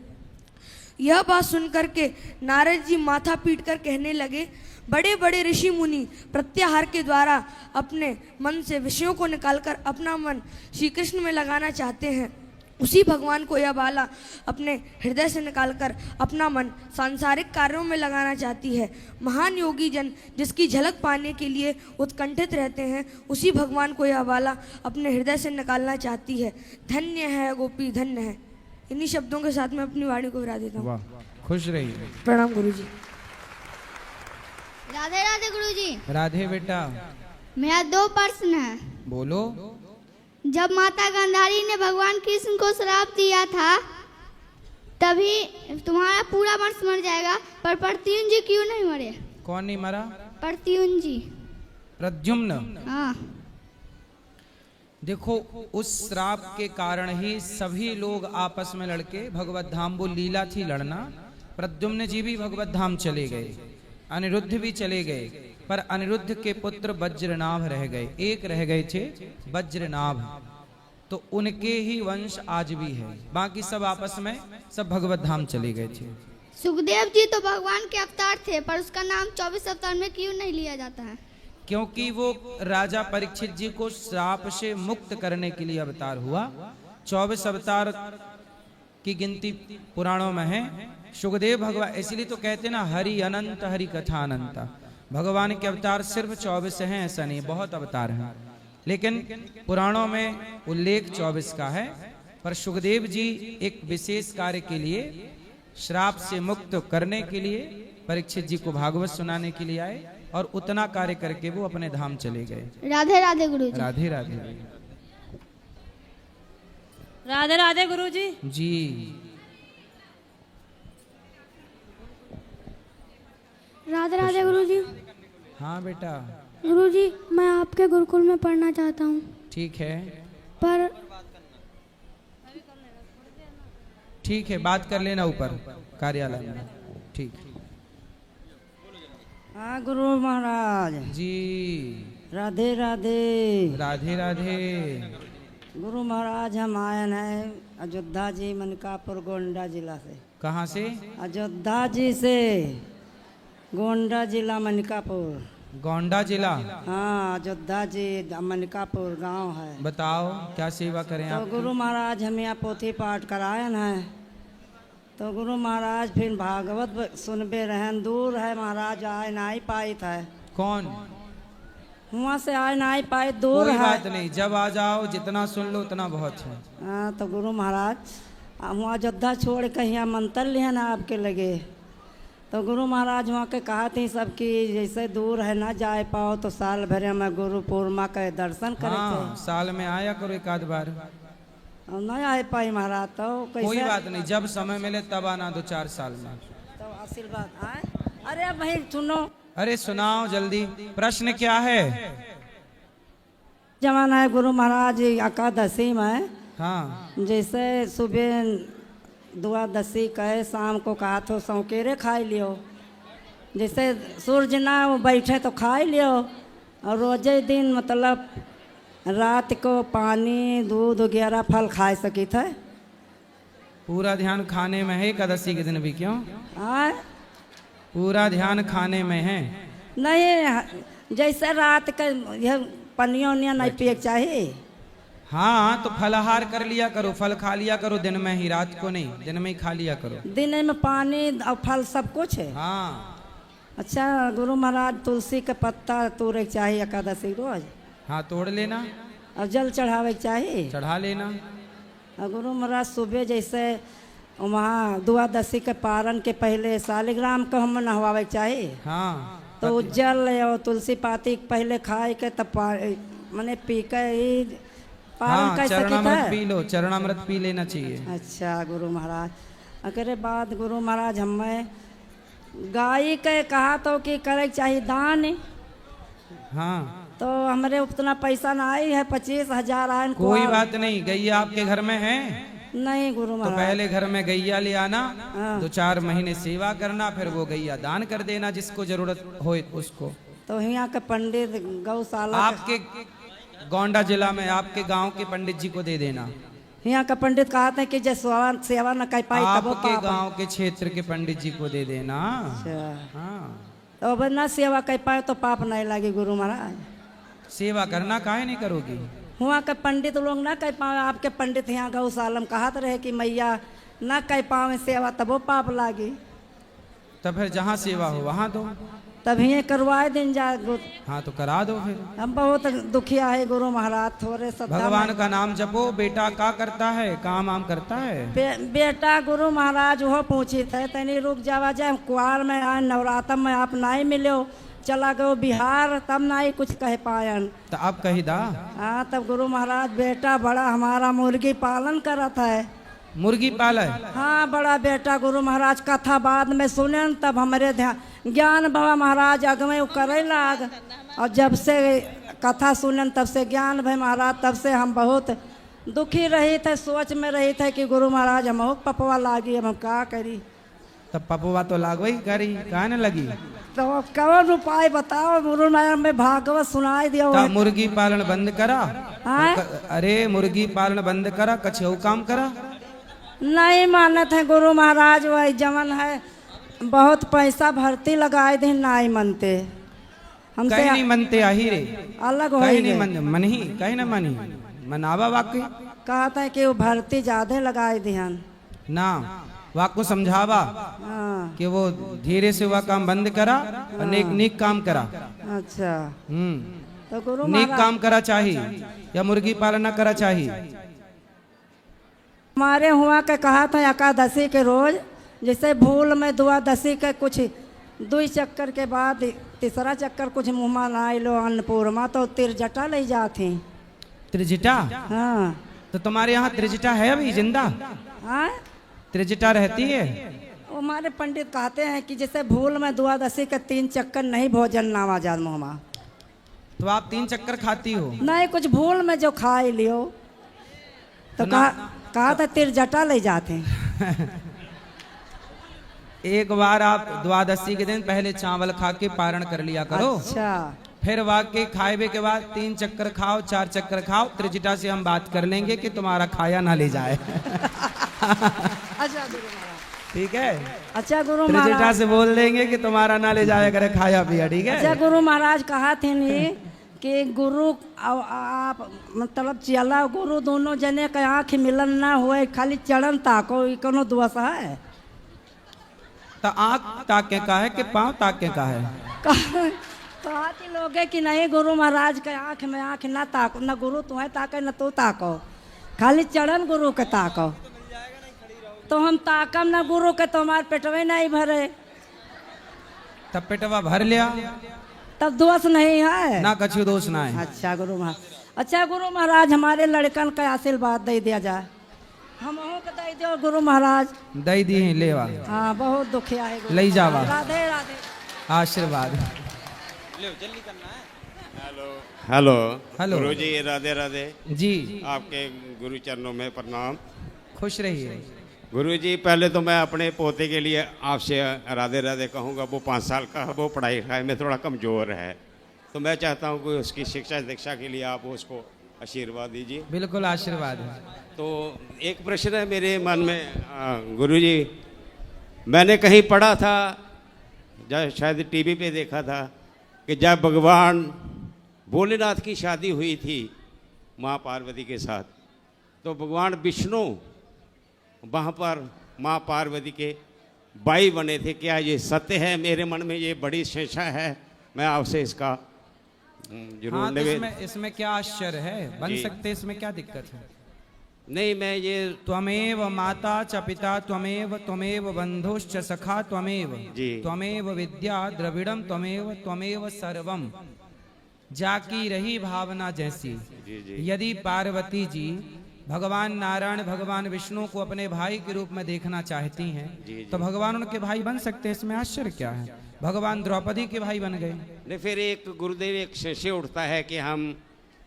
यह बात सुनकर के नारद जी माथा पीटकर कहने लगे, बड़े बड़े ऋषि मुनि प्रत्याहार के द्वारा अपने मन से विषयों को निकालकर अपना मन श्री कृष्ण में लगाना चाहते हैं। उसी भगवान को यह बाला अपने हृदय से निकालकर अपना मन सांसारिक कार्यों में लगाना चाहती है। महान योगी जन जिसकी झलक पाने के लिए उत्कंठित रहते हैं, उसी भगवान को यह बाला अपने हृदय से निकालना चाहती है। धन्य है गोपी, धन्य है। इन्हीं शब्दों के साथ मैं अपनी वाणी को विरा देता हूँ। वाह, खुश रहिए। प्रणाम गुरुजी। राधे राधे गुरुजी। राधे बेटा। मेरा 2 प्रश्न है। बोलो। जब माता गांधारी ने भगवान कृष्ण को श्राप दिया था तभी तुम्हारा पूरा वंश मर जाएगा, पर प्रद्युम्न जी क्यों नहीं मरे? कौन नहीं मरा? प्रद्युम्न जी। प्रद्युम्न। हाँ। देखो, उस श्राप के कारण ही सभी लोग आपस में लड़के भगवत धाम, वो लीला थी लड़ना। प्रद्युम्न जी भी भगवत धाम चले गए, अनिरुद्ध भी चले गए, पर अनिरुद्ध के पुत्र वज्रनाभ रह गए। एक रह गए थे वज्रनाभ, तो उनके ही वंश आज भी है। बाकी सब आपस में सब भगवत धाम चले गए थे। सुखदेव जी तो भगवान के अवतार थे, पर उसका नाम 24 अवतार में क्यों नहीं लिया जाता है? क्योंकि वो राजा परीक्षित जी को श्राप से मुक्त करने के लिए अवतार हुआ। 24 अवतार की गिनती पुराणों में है। सुखदेव भगवान, इसलिए तो कहते ना हरि अनंत हरि कथा अनंत। भगवान के अवतार सिर्फ 24 हैं ऐसा नहीं, बहुत अवतार हैं, लेकिन पुराणों में उल्लेख 24 का है। पर सुखदेव जी एक विशेष कार्य के लिए, श्राप से मुक्त करने के लिए परीक्षित जी को भागवत सुनाने के लिए आए, और उतना कार्य करके वो अपने धाम चले गए। राधे राधे गुरु जी। राधे राधे। राधे राधे गुरु जी। जी। राधे राधे गुरुजी। हाँ बेटा। गुरुजी, मैं आपके गुरुकुल में पढ़ना चाहता हूँ। ठीक है, पर ठीक है, बात कर लेना ऊपर कार्यालय में। ठीक। हाँ गुरु महाराज जी। राधे राधे। राधे राधे। गुरु महाराज हम आए हैं अयोध्या जी, मनकापुर, गोंडा जिला से। कहाँ से? अयोध्या जी से, गोंडा जिला, मनकापुर। गोंडा जिला? हाँ, अयोध्या जी मनकापुर गांव है। बताओ क्या सेवा करें आप? तो गुरु महाराज हम यहाँ पोथी पाठ कराए हैं, तो गुरु महाराज फिर भागवत सुनबे रहन। दूर है महाराज, आए ना ही पाई था। कौन? वहाँ से आए ना ही पाए, दूर है। कोई बात नहीं, जब आ जाओ जितना सुन लो उतना बहुत है। हाँ, तो गुरु महाराज वहाँ अयोध्या छोड़ के यहाँ मंत्र लिया ना आपके लगे, तो गुरु महाराज वहाँ के कहा थी सबकी जैसे दूर है ना जा पाओ, तो साल भर में गुरु पूर्णिमा के दर्शन करे। हाँ, साल में आया करो एक आध बार। नहीं आ पाई महाराज, तो कैसे? कोई बात नहीं, जब समय मिले तब आना, 2-4 साल में। तो आशीर्वाद आए। अरे भाई सुनो। अरे सुनाओ जल्दी, प्रश्न क्या है? जमाना है गुरु महाराज एकादशी में, हाँ जैसे सुबह द्वादशी कहे शाम को कहा तो सौकेरे खा लियो, जैसे सूर्य ना बैठे तो खा लियो, और रोजे दिन मतलब रात को पानी दूध वगैरह फल खा सकी थे। पूरा ध्यान खाने में है एकादशी के दिन भी, क्यों? हाँ पूरा ध्यान खाने में है? नहीं, जैसे रात के यह पनिया उनिया नहीं पिए के चाहिए। हाँ तो फलाहार कर लिया करो, फल खा लिया करो दिन में ही, रात को नहीं, दिन में ही खा लिया करो। दिन में पानी और फल सब कुछ है। हाँ अच्छा गुरु महाराज तुलसी के पत्ता तोड़े के चाहिए एकादशी रोज, हाँ तोड़ लेना और जल चढ़ावे के चाहिए, चढ़ा लेना। और गुरु महाराज सुबह जैसे वहाँ द्वादशी के पारण के पहले शालिग्राम को हम नहवावे के चाहिए। हाँ तो जल और तुलसी पाती पहले खाए के तब मैंने पी के ही पारण हाँ कर चरणामृत सकी पी लो, चरणामृत पी लेना चाहिए। अच्छा गुरु महाराज, अकरे बाद गुरु महाराज हमें गाय के कहा तो कि करे चाहिए दान, हाँ तो हमारे उतना पैसा ना आई है, 25,000 आए। कोई बात नहीं, गैया आपके घर में है? नहीं गुरु तो महाराज। पहले घर में गैया ले आना, हाँ। 2-4 महीने सेवा करना, फिर वो गैया दान कर देना जिसको जरूरत हो उसको। तो यहाँ के पंडित गौशाला आपके गोंडा जिला में आपके गांव के पंडित जी को दे देना। यहाँ का पंडित कहते हैं कि जैसे सेवा न कर पाई तब वो आपके पाप है। गांव के क्षेत्र के पंडित जी को दे देना। अच्छा, हाँ तो अब न सेवा कर पाए तो पाप नहीं लगे गुरु महाराज। सेवा करना काहे नहीं करोगी? वहाँ के पंडित लोग ना कह पाए, आपके पंडित यहाँ गौशाला में कहते रहे कि मैया न कह पावे सेवा तब वो पाप लागी, तो फिर जहाँ सेवा हो वहाँ दो। तब ये करवाए दिन जा। हाँ तो करा दो फिर। हम बहुत दुखिया है गुरु महाराज, थोड़े सत्ता भगवान का नाम जपो। बेटा क्या करता है, काम आम करता है? बेटा गुरु महाराज वो पूछी थे तनी रुक जावा जाए, कुआर में आए नवरात्र में आप नहीं मिलो, चला गयो बिहार, तब नहीं कुछ कह पायन। तो आप कही दा। हाँ तब गुरु महाराज बेटा बड़ा हमारा मुर्गी पालन करत है। मुर्गी पाला? हाँ बड़ा बेटा गुरु महाराज कथा बाद में सुने तब हमारे ध्यान ज्ञान बाबा महाराज अगमे करे लाग, और जब से कथा सुनन तब से ज्ञान भाई महाराज, तब से हम बहुत दुखी रही थे, सोच में रही थे कि गुरु महाराज हम पपवा लागी, हम क्या करी। तब पपुआ तो लागो ही करी, कहा न लगी? तो कौन उपाय बताओ गुरु महाराज, में भागवत सुनाई दियो। तो मुर्गी पालन बंद करा। हाँ? अरे मुर्गी पालन बंद करा, कछऊ काम करा। नहीं मानत है गुरु महाराज, वही जमन है बहुत पैसा भर्ती लगाए थे, नहीं मनते हमसे, कहीं नहीं मनते आही रे, अलग हो कहीं नहीं मन ही, कहीं ना मनी मनावा वाक्य। कहता है कि वो भर्ती ज्यादा लगाए ध्यान ना वाक्य समझावा हाँ। कि वो धीरे से वह काम बंद करा और नेक नेक काम करा। अच्छा तो गुरु नेक महाराज काम करा चाहिए या मुर्गी पालन करा चाहिए। हमारे हुआ के कहा था एकादशी के रोज, जैसे भूल में द्वादशी के कुछ 2 चक्कर के बाद 3रा चक्कर कुछ मुँह में लाई लो अन्नपूर्णा, तो तिरजटा ले जाती। त्रिजटा? हाँ तो तुम्हारे यहाँ त्रिजटा है अभी जिंदा? हाँ त्रिजटा रहती है? वो हमारे पंडित कहते हैं कि जैसे भूल में द्वादशी के 3 चक्कर नहीं भोजन नावा जात मुँह में। तो आप 3 चक्कर खाती हो? नहीं कुछ भूल में जो खा ही लियो, तो कहा था तिरजटा ले जाते। एक बार आप द्वादशी के दिन पहले चावल खा के पारण कर लिया करो। अच्छा फिर वाकई खाए के बाद 3 चक्कर खाओ, 4 चक्कर खाओ, त्रिजटा से हम बात कर लेंगे कि तुम्हारा खाया ना ले जाए। अच्छा गुरु महाराज, ठीक है? अच्छा गुरु त्रिजटा महाराज, से बोल देंगे कि तुम्हारा ना ले जाया करे खाया पिया, ठीक है? अच्छा गुरु महाराज कहा थे नहीं कि गुरु आप मतलब चला गुरु दोनों जने के आँख मिलन ना हुए, खाली चरण ताको, ई कोनो दोष है? तो आँख ताके का है कि पाँव ताके का है? कहती लोगे कि नहीं गुरु महाराज के आँख में आँख ना ताको, न गुरु तुम्हें ताके न तू ताको, खाली चरण गुरु के ताको। तो हम ताकम न गुरु के, तो हमारे पेटवे नहीं भरे, तब पेटवा भर लिया, तब दोष नहीं है ना कछु दोष ना है। अच्छा गुरु महाराज, अच्छा गुरु महाराज हमारे लड़कन का आशीर्वाद दे दिया जाए, हम को दे दो गुरु महाराज। दई दी है लेवा। हाँ बहुत दुखिया है गुरु लई जावा। महाराज। राधे राधे। आशीर्वाद। जल्दी करना है। Hello hello. गुरु जी, राधे राधे जी आपके गुरु चरणों में प्रणाम। खुश रहिए। गुरु जी, पहले तो मैं अपने पोते के लिए आपसे राधे राधे कहूँगा। वो 5 साल का है, वो पढ़ाई लिखाई में थोड़ा कमज़ोर है, तो मैं चाहता हूँ कि उसकी शिक्षा दीक्षा के लिए आप उसको आशीर्वाद दीजिए। बिल्कुल आशीर्वाद है। तो एक प्रश्न है मेरे मन में गुरु जी, मैंने कहीं पढ़ा था, शायद टीवी पे देखा था कि जब भगवान भोलेनाथ की शादी हुई थी माँ पार्वती के साथ, तो भगवान विष्णु वहाँ पर माँ पार्वती के भाई बने थे। क्या ये सत्य है? मेरे मन में ये बड़ी संशय है, मैं आपसे इसका जरूर हाँ, तो इसमें क्या आश्चर्य है, बन जी। सकते, इसमें क्या दिक्कत है? नहीं, मैं ये त्वमेव माता च पिता त्वमेव बंधुश्च सखा त्वमेव जी। त्वमेव विद्या द्रविड़म त्वमेव सर्वम। जाकी रही भावना जैसी। जी जी यदि पार्वती जी भगवान नारायण भगवान विष्णु को अपने भाई के रूप में देखना चाहती जी, हैं जी। तो भगवान उनके भाई बन सकते हैं, इसमें आश्चर्य क्या है? भगवान द्रौपदी के भाई बन गए। नहीं, फिर एक गुरुदेव एक संशय उठता है कि हम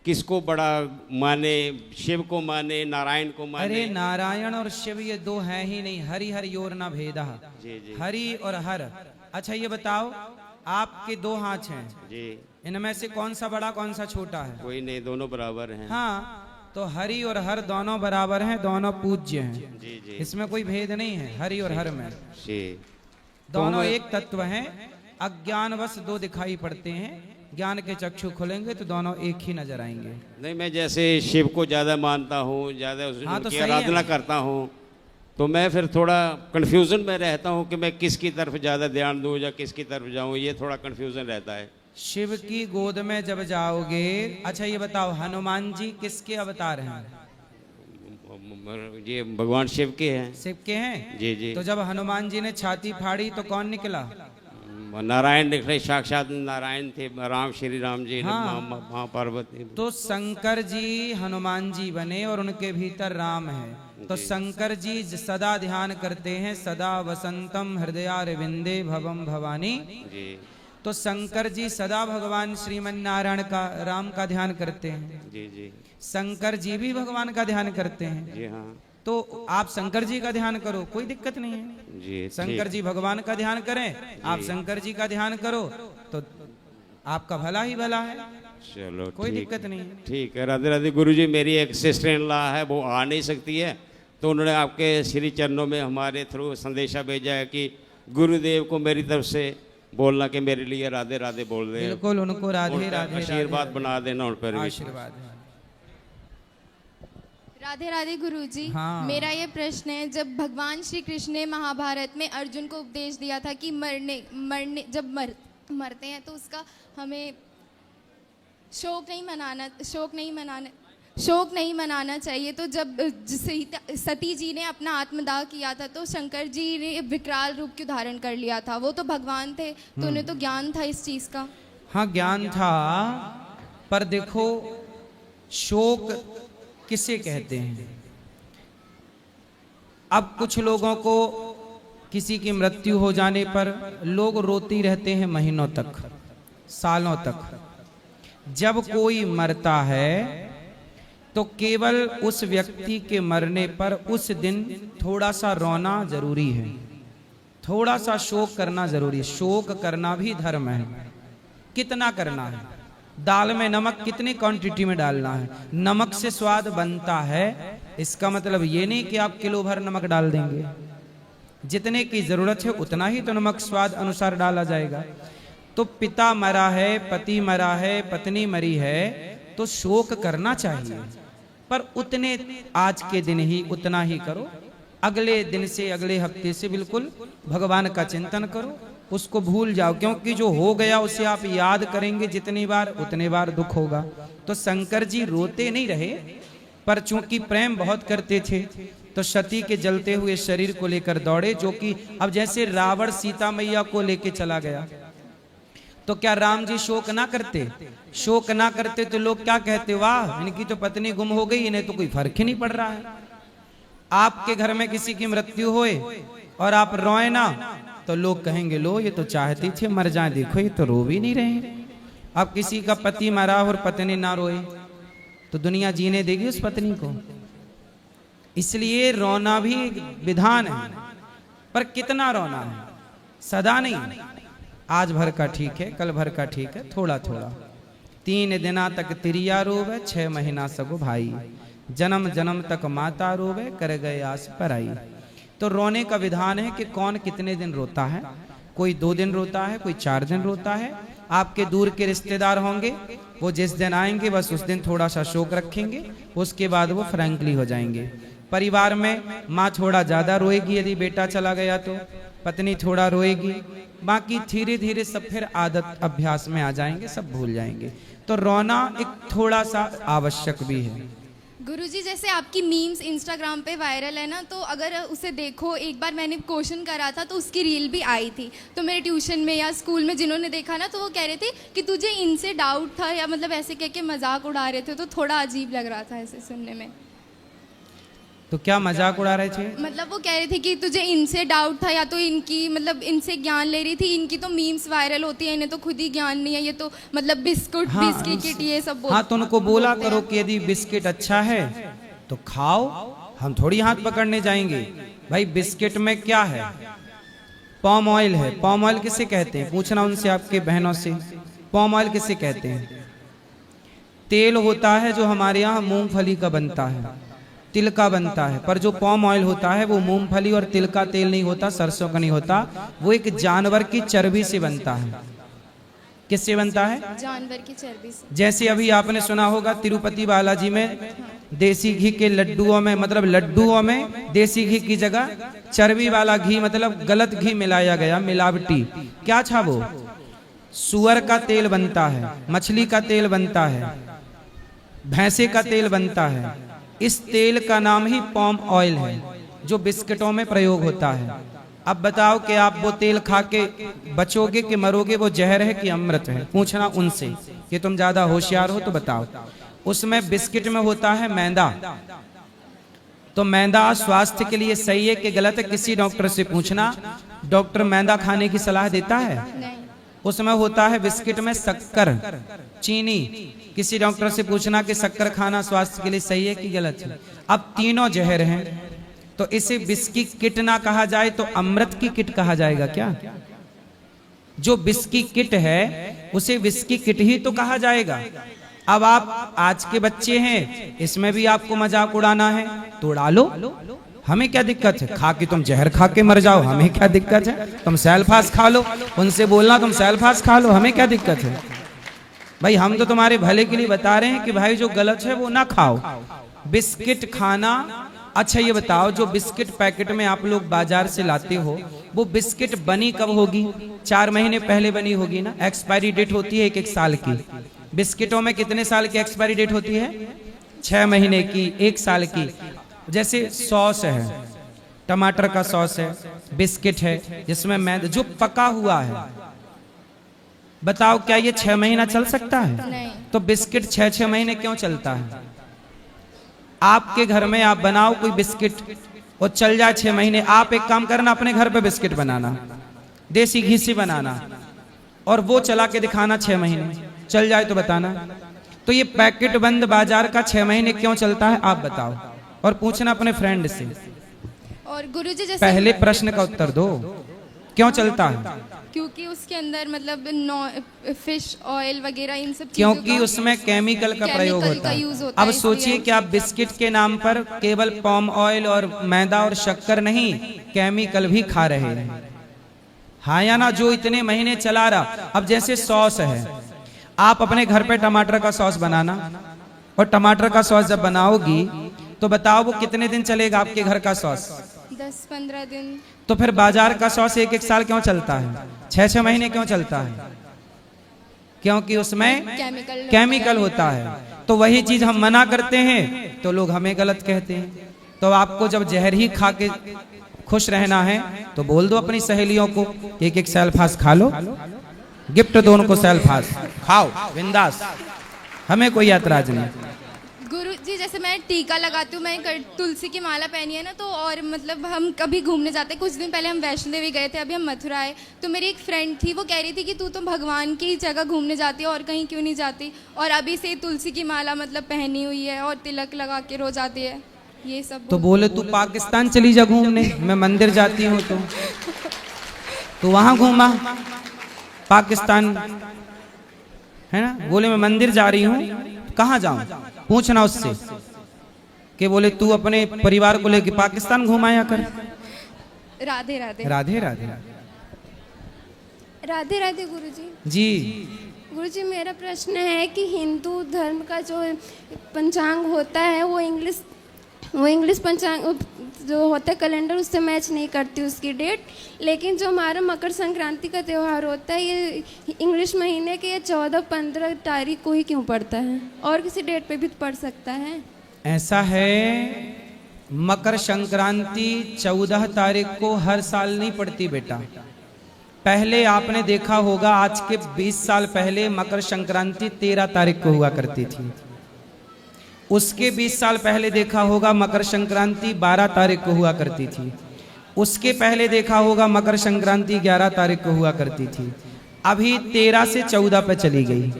किसको बड़ा माने, शिव को माने, नारायण को माने। अरे नारायण और शिव ये दो हैं ही नहीं, हरि हर योर न भेदा। जी जी हरि और हर। अच्छा ये बताओ, आपके 2 हाथ हैं, जी, इनमें से कौन सा बड़ा कौन सा छोटा है? कोई नहीं, दोनों बराबर हैं। हाँ, तो हरि और हर दोनों बराबर हैं, दोनों पूज्य हैं, जी जी इसमें कोई भेद नहीं है हरि और हर में। जी। दोनों मैं- एक तत्व हैं, अज्ञानवश 2 दिखाई पड़ते हैं, ज्ञान के चक्षु खुलेंगे तो दोनों एक ही नजर आएंगे। नहीं, मैं जैसे शिव को ज़्यादा मानता हूँ, ज़्यादा हाँ, तो उनकी सही है। आराधना करता हूँ, तो मैं फिर थोड़ा कन्फ्यूज़न में रहता हूँ कि मैं किसकी तरफ ज़्यादा ध्यान दूँ या किसकी तरफ जाऊँ, ये थोड़ा कन्फ्यूज़न रहता है। शिव की गोद में जब जाओगे, अच्छा ये बताओ, हनुमान जी किसके अवतार हैं? ये भगवान शिव के हैं। शिव के हैं। जी जी। तो जब हनुमान जी ने छाती फाड़ी तो कौन निकला? नारायण निकले, साक्षात नारायण थे, राम श्री राम जी, हाँ। माँ पार्वती। तो शंकर जी हनुमान जी बने और उनके भीतर राम है। तो शंकर जी सदा ध्यान करते हैं, सदा वसंतम हृदयारविंदे भवम भवानी। जी तो शंकर जी सदा भगवान श्रीमन नारायण का, राम का ध्यान करते हैं। जी जी शंकर जी भी भगवान का ध्यान करते हैं। जी हाँ तो आप शंकर जी का ध्यान करो, कोई दिक्कत नहीं है। जी। शंकर जी भगवान का ध्यान करें, आप शंकर जी का ध्यान करो तो आपका भला ही भला है, चलो कोई ठीक दिक्कत नहीं है। ठीक है। राधे राधे गुरु जी, मेरी एक सिस्टर इन लॉ है, वो आ नहीं सकती है, तो उन्होंने आपके श्री चरणों में हमारे थ्रू संदेशा भेजा है कि गुरुदेव को मेरी तरफ से बोलना कि मेरे लिए राधे राधे बोल दे। बिल्कुल, उनको राधे राधे आशीर्वाद राधे बना देना उन पर भी। आशीर्वाद है। राधे राधे गुरुजी। हाँ। मेरा ये प्रश्न है, जब भगवान श्री कृष्ण ने महाभारत में अर्जुन को उपदेश दिया था कि मरने जब मरते हैं तो उसका हमें शोक नहीं मनाना चाहिए, तो जब सती जी ने अपना आत्मदाह किया था तो शंकर जी ने विकराल रूप क्यों धारण कर लिया था? वो तो भगवान थे, तो उन्हें तो ज्ञान था इस चीज़ का। हाँ, ज्ञान था, पर देखो शोक किसे कहते हैं? अब कुछ लोगों को किसी की मृत्यु हो जाने पर लोग रोती रहते हैं महीनों तक, सालों तक। जब कोई मरता है तो केवल उस व्यक्ति के मरने पर उस दिन थोड़ा सा रोना जरूरी है, थोड़ा सा शोक करना जरूरी है। शोक करना भी धर्म है। कितना करना है? दाल में नमक कितनी क्वांटिटी में डालना है? नमक से स्वाद बनता है, इसका मतलब ये नहीं कि आप किलो भर नमक डाल देंगे। जितने की जरूरत है उतना ही तो नमक स्वाद अनुसार डाला जाएगा। तो पिता मरा है, पति मरा है, पत्नी मरी है, तो शोक करना चाहिए, पर उतने आज के दिन ही उतना ही करो। अगले दिन से, अगले हफ्ते से बिल्कुल भगवान का चिंतन करो, उसको भूल जाओ, क्योंकि जो हो गया उसे आप याद करेंगे जितनी बार उतने बार दुख होगा। तो शंकर जी रोते नहीं रहे, पर चूंकि प्रेम बहुत करते थे तो सती के जलते हुए शरीर को लेकर दौड़े। जो कि अब जैसे रावण सीता मैया को लेके चला गया, तो क्या राम जी शोक ना करते? शोक ना करते तो लोग क्या कहते? वाह, इनकी तो पत्नी गुम हो गई, इन्हें तो कोई फर्क ही नहीं पड़ रहा है। आपके घर में किसी की मृत्यु होए और आप रोए ना, तो लोग कहेंगे लो ये तो चाहती थी मर जाए, देखो ये तो रो भी नहीं रहे। अब किसी का पति मरा और पत्नी ना रोए तो दुनिया जीने देगी उस पत्नी को। इसलिए रोना भी एक विधान है, पर कितना रोना है, सदा नहीं। आज भर का ठीक है, कल भर का ठीक है, थोड़ा थोड़ा। 3 दिना तक तिरिया रोवे, 6 महीना सगो भाई, जन्म जन्म तक माता रोवे, कर गए आस पराई। तो रोने का विधान है कि कौन कितने दिन रोता है। कोई 2 दिन रोता है, कोई 4 दिन रोता है। आपके दूर के रिश्तेदार होंगे, वो जिस दिन आएंगे बस उस दिन थोड़ा सा शोक रखेंगे, उसके बाद वो फ्रैंकली हो जाएंगे। परिवार में माँ थोड़ा ज्यादा रोएगी यदि बेटा चला गया तो, पत्नी थोड़ा रोएगी, बाकी धीरे धीरे सब फिर आदत अभ्यास में आ जाएंगे, सब भूल जाएंगे। तो रोना एक थोड़ा सा आवश्यक भी है। गुरुजी जैसे आपकी मीम्स इंस्टाग्राम पे वायरल है ना, तो अगर उसे देखो, एक बार मैंने क्वेश्चन करा था तो उसकी रील भी आई थी, तो मेरे ट्यूशन में या स्कूल में जिन्होंने देखा ना तो वो कह रहे थे कि तुझे इनसे डाउट था, या मतलब ऐसे कह के मजाक उड़ा रहे थे, तो थोड़ा अजीब लग रहा था ऐसे सुनने में। तो क्या मजाक उड़ा रहे थे? मतलब वो कह रहे थे कि तुझे इनसे डाउट था, या तो इनकी मतलब इनसे ज्ञान ले रही थी, इनकी तो मीम्स वायरल होती है, इन्हें तो खुद ही ज्ञान नहीं है, ये तो मतलब बिस्कुट बिस्किट ये सब हाँ, तो उनको बोला करो कि यदि बिस्किट अच्छा है तो खाओ, हम थोड़ी हाथ पकड़ने जाएंगे। भाई बिस्किट में क्या है? पॉम ऑयल है। पॉम ऑयल किसे कहते हैं? पूछना उनसे, आपके बहनों से, पॉम ऑयल किसे कहते हैं? तेल होता है जो हमारे यहाँ मूंगफली का बनता है, तिल का बनता है, पर जो पॉम ऑयल होता है वो मूंगफली और तिल का तेल नहीं होता, सरसों का नहीं होता, वो एक जानवर की चर्बी से बनता है। किससे बनता है? जानवर की चर्बी से। जैसे अभी आपने सुना होगा तिरुपति बालाजी में देसी घी के लड्डुओं में, मतलब लड्डुओं में देसी घी की जगह चर्बी वाला घी, मतलब गलत घी मिलाया गया, मिलावटी। क्या था वो? सुअर का तेल बनता है, मछली का तेल बनता है, भैंसे का तेल बनता है। इस तेल का नाम ही पॉम ऑयल है, जो बिस्किटों में प्रयोग होता है। अब बताओ कि आप वो तेल खा के बचोगे कि मरोगे? वो जहर है कि अमृत है? पूछना उनसे कि तुम ज्यादा होशियार हो तो बताओ। उसमें बिस्किट में होता है मैदा, तो मैदा स्वास्थ्य के लिए सही है कि गलत है? किसी डॉक्टर से पूछना, डॉक्टर मैदा खाने की सलाह देता है? उसमें होता है बिस्किट में शक्कर, चीनी। किसी डॉक्टर से पूछना कि शक्कर खाना स्वास्थ्य के लिए सही है कि गलत है? अब तीनों जहर हैं, तो इसे बिस्की किट ना कहा जाए तो अमृत की किट कहा जाएगा क्या? जो बिस्की किट है उसे बिस्की किट ही तो कहा जाएगा। अब आप आज के बच्चे हैं, इसमें भी आपको मजाक उड़ाना है तो उड़ा लो, हमें क्या दिक्कत है? खा के तुम जहर खा के मर जाओ, हमें क्या दिक्कत है? तुम सेल्फास खा लो, उनसे बोलना तुम सेल्फास खा लो, हमें क्या दिक्कत है? भाई हम तो तुम्हारे भले के लिए बता रहे हैं कि भाई जो गलत है वो ना खाओ। बिस्किट खाना, अच्छा ये बताओ, जो बिस्किट पैकेट में आप लोग बाजार से लाते हो, वो बिस्किट बनी कब होगी? 4 महीने पहले बनी होगी ना। एक्सपायरी डेट होती है 1 साल की। बिस्किटों में कितने साल की एक्सपायरी डेट होती है? 6 महीने की, 1 साल की। जैसे सॉस है, टमाटर का सॉस है, बिस्किट है जिसमें मैदा, जो पका हुआ है, बताओ क्या ये 6 महीना चल सकता है? नहीं। तो बिस्किट 6 महीने क्यों चलता है? आपके घर में आप बनाओ कोई बिस्किट, वो चल जाए 6 महीने। आप एक काम करना, अपने घर पे बिस्किट बनाना, देसी घी से बनाना, और वो चला के दिखाना 6 महीने चल जाए तो बताना। तो ये पैकेट बंद बाजार का 6 महीने क्यों चलता है आप बताओ, और पूछना अपने फ्रेंड से। और गुरुजी जैसे पहले प्रश्न का उत्तर दो, क्यों चलता है? क्योंकि उसके अंदर मतलब फिश ऑयल वगैरह इन सब चीजों क्योंकि का उसमें केमिकल का प्रयोग होता है। यूज होता अब है, सोचिए कि आप बिस्किट के नाम पर केवल पॉम ऑयल और मैदा और शक्कर नहीं, केमिकल भी खा रहे हैं। हाँ या ना? जो इतने महीने चला रहा। अब जैसे सॉस है, आप अपने घर पे टमाटर का सॉस बनाना, और टमाटर का सॉस जब बनाओगी तो बताओ वो कितने दिन चलेगा आपके घर का सॉस? 10-15 दिन। तो फिर बाजार का सॉस 1 साल क्यों चलता है? 6 महीने क्यों चलता है? क्योंकि उसमें केमिकल होता है। तो वही चीज हम मना करते हैं तो लोग हमें गलत कहते हैं। तो आपको जब जहर ही खा के खुश रहना है तो बोल दो अपनी सहेलियों को 1 सेल्फास खा लो, गिफ्ट दो उनको, सेल्फास खाओ बिंदास, हमें कोई ऐतराज नहीं। गुरु गुरुजी जैसे मैं टीका लगाती हूँ, मैं तुलसी की माला पहनी है ना, तो और मतलब हम कभी घूमने जाते हैं, कुछ दिन पहले हम वैष्णो देवी गए थे, अभी हम मथुरा आए, तो मेरी एक फ्रेंड थी, वो कह रही थी कि तू तो भगवान की जगह घूमने जाती है और कहीं क्यों नहीं जाती, और अभी से तुलसी की माला मतलब पहनी हुई है और तिलक लगा के रोज आती है, ये सब। तो बोले तू पाकिस्तान चली जा घूमने, मैं मंदिर जाती हूँ तो वहां घूमा पाकिस्तान, है ना। बोले मैं मंदिर जा रही हूँ, कहाँ जाऊं, पूछना उससे कि बोले तू अपने परिवार को लेके पाकिस्तान घुमाया कर। राधे राधे। राधे राधे राधे राधे गुरुजी। जी गुरुजी मेरा प्रश्न है कि हिंदू धर्म का जो पंचांग होता है वो इंग्लिश पंचांग जो होता है कैलेंडर उससे मैच नहीं करती उसकी डेट, लेकिन जो हमारा मकर संक्रांति का त्यौहार होता है ये इंग्लिश महीने के 14-15 तारीख को ही क्यों पड़ता है, और किसी डेट पे भी पड़ सकता है? ऐसा है, मकर संक्रांति 14 तारीख को हर साल नहीं पड़ती बेटा। पहले आपने देखा होगा, आज के 20 साल पहले मकर संक्रांति 13 तारीख को हुआ करती थी। उसके 20 साल पहले देखा होगा मकर संक्रांति 12 तारीख को हुआ करती थी। उसके पहले देखा होगा मकर संक्रांति 11 तारीख को हुआ करती थी। अभी 13 से 14 पे चली गई।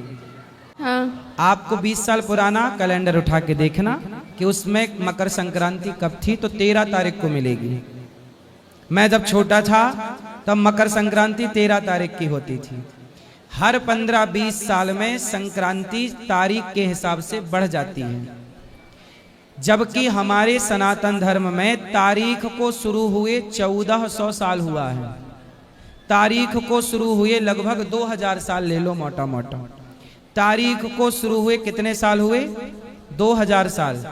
हाँ। आपको 20 साल पुराना कैलेंडर उठा के देखना कि उसमें मकर संक्रांति कब थी, तो 13 तारीख को मिलेगी। मैं जब छोटा था तब मकर संक्रांति 13 तारीख की होती थी। हर 15-20 साल में संक्रांति तारीख के हिसाब से बढ़ जाती है, जबकि हमारे सनातन धर्म में तारीख को शुरू हुए 1400 साल हुआ है। तारीख को शुरू हुए लगभग 2000 साल ले लो मोटा मोटा। तारीख को शुरू हुए कितने साल हुए? 2000 साल।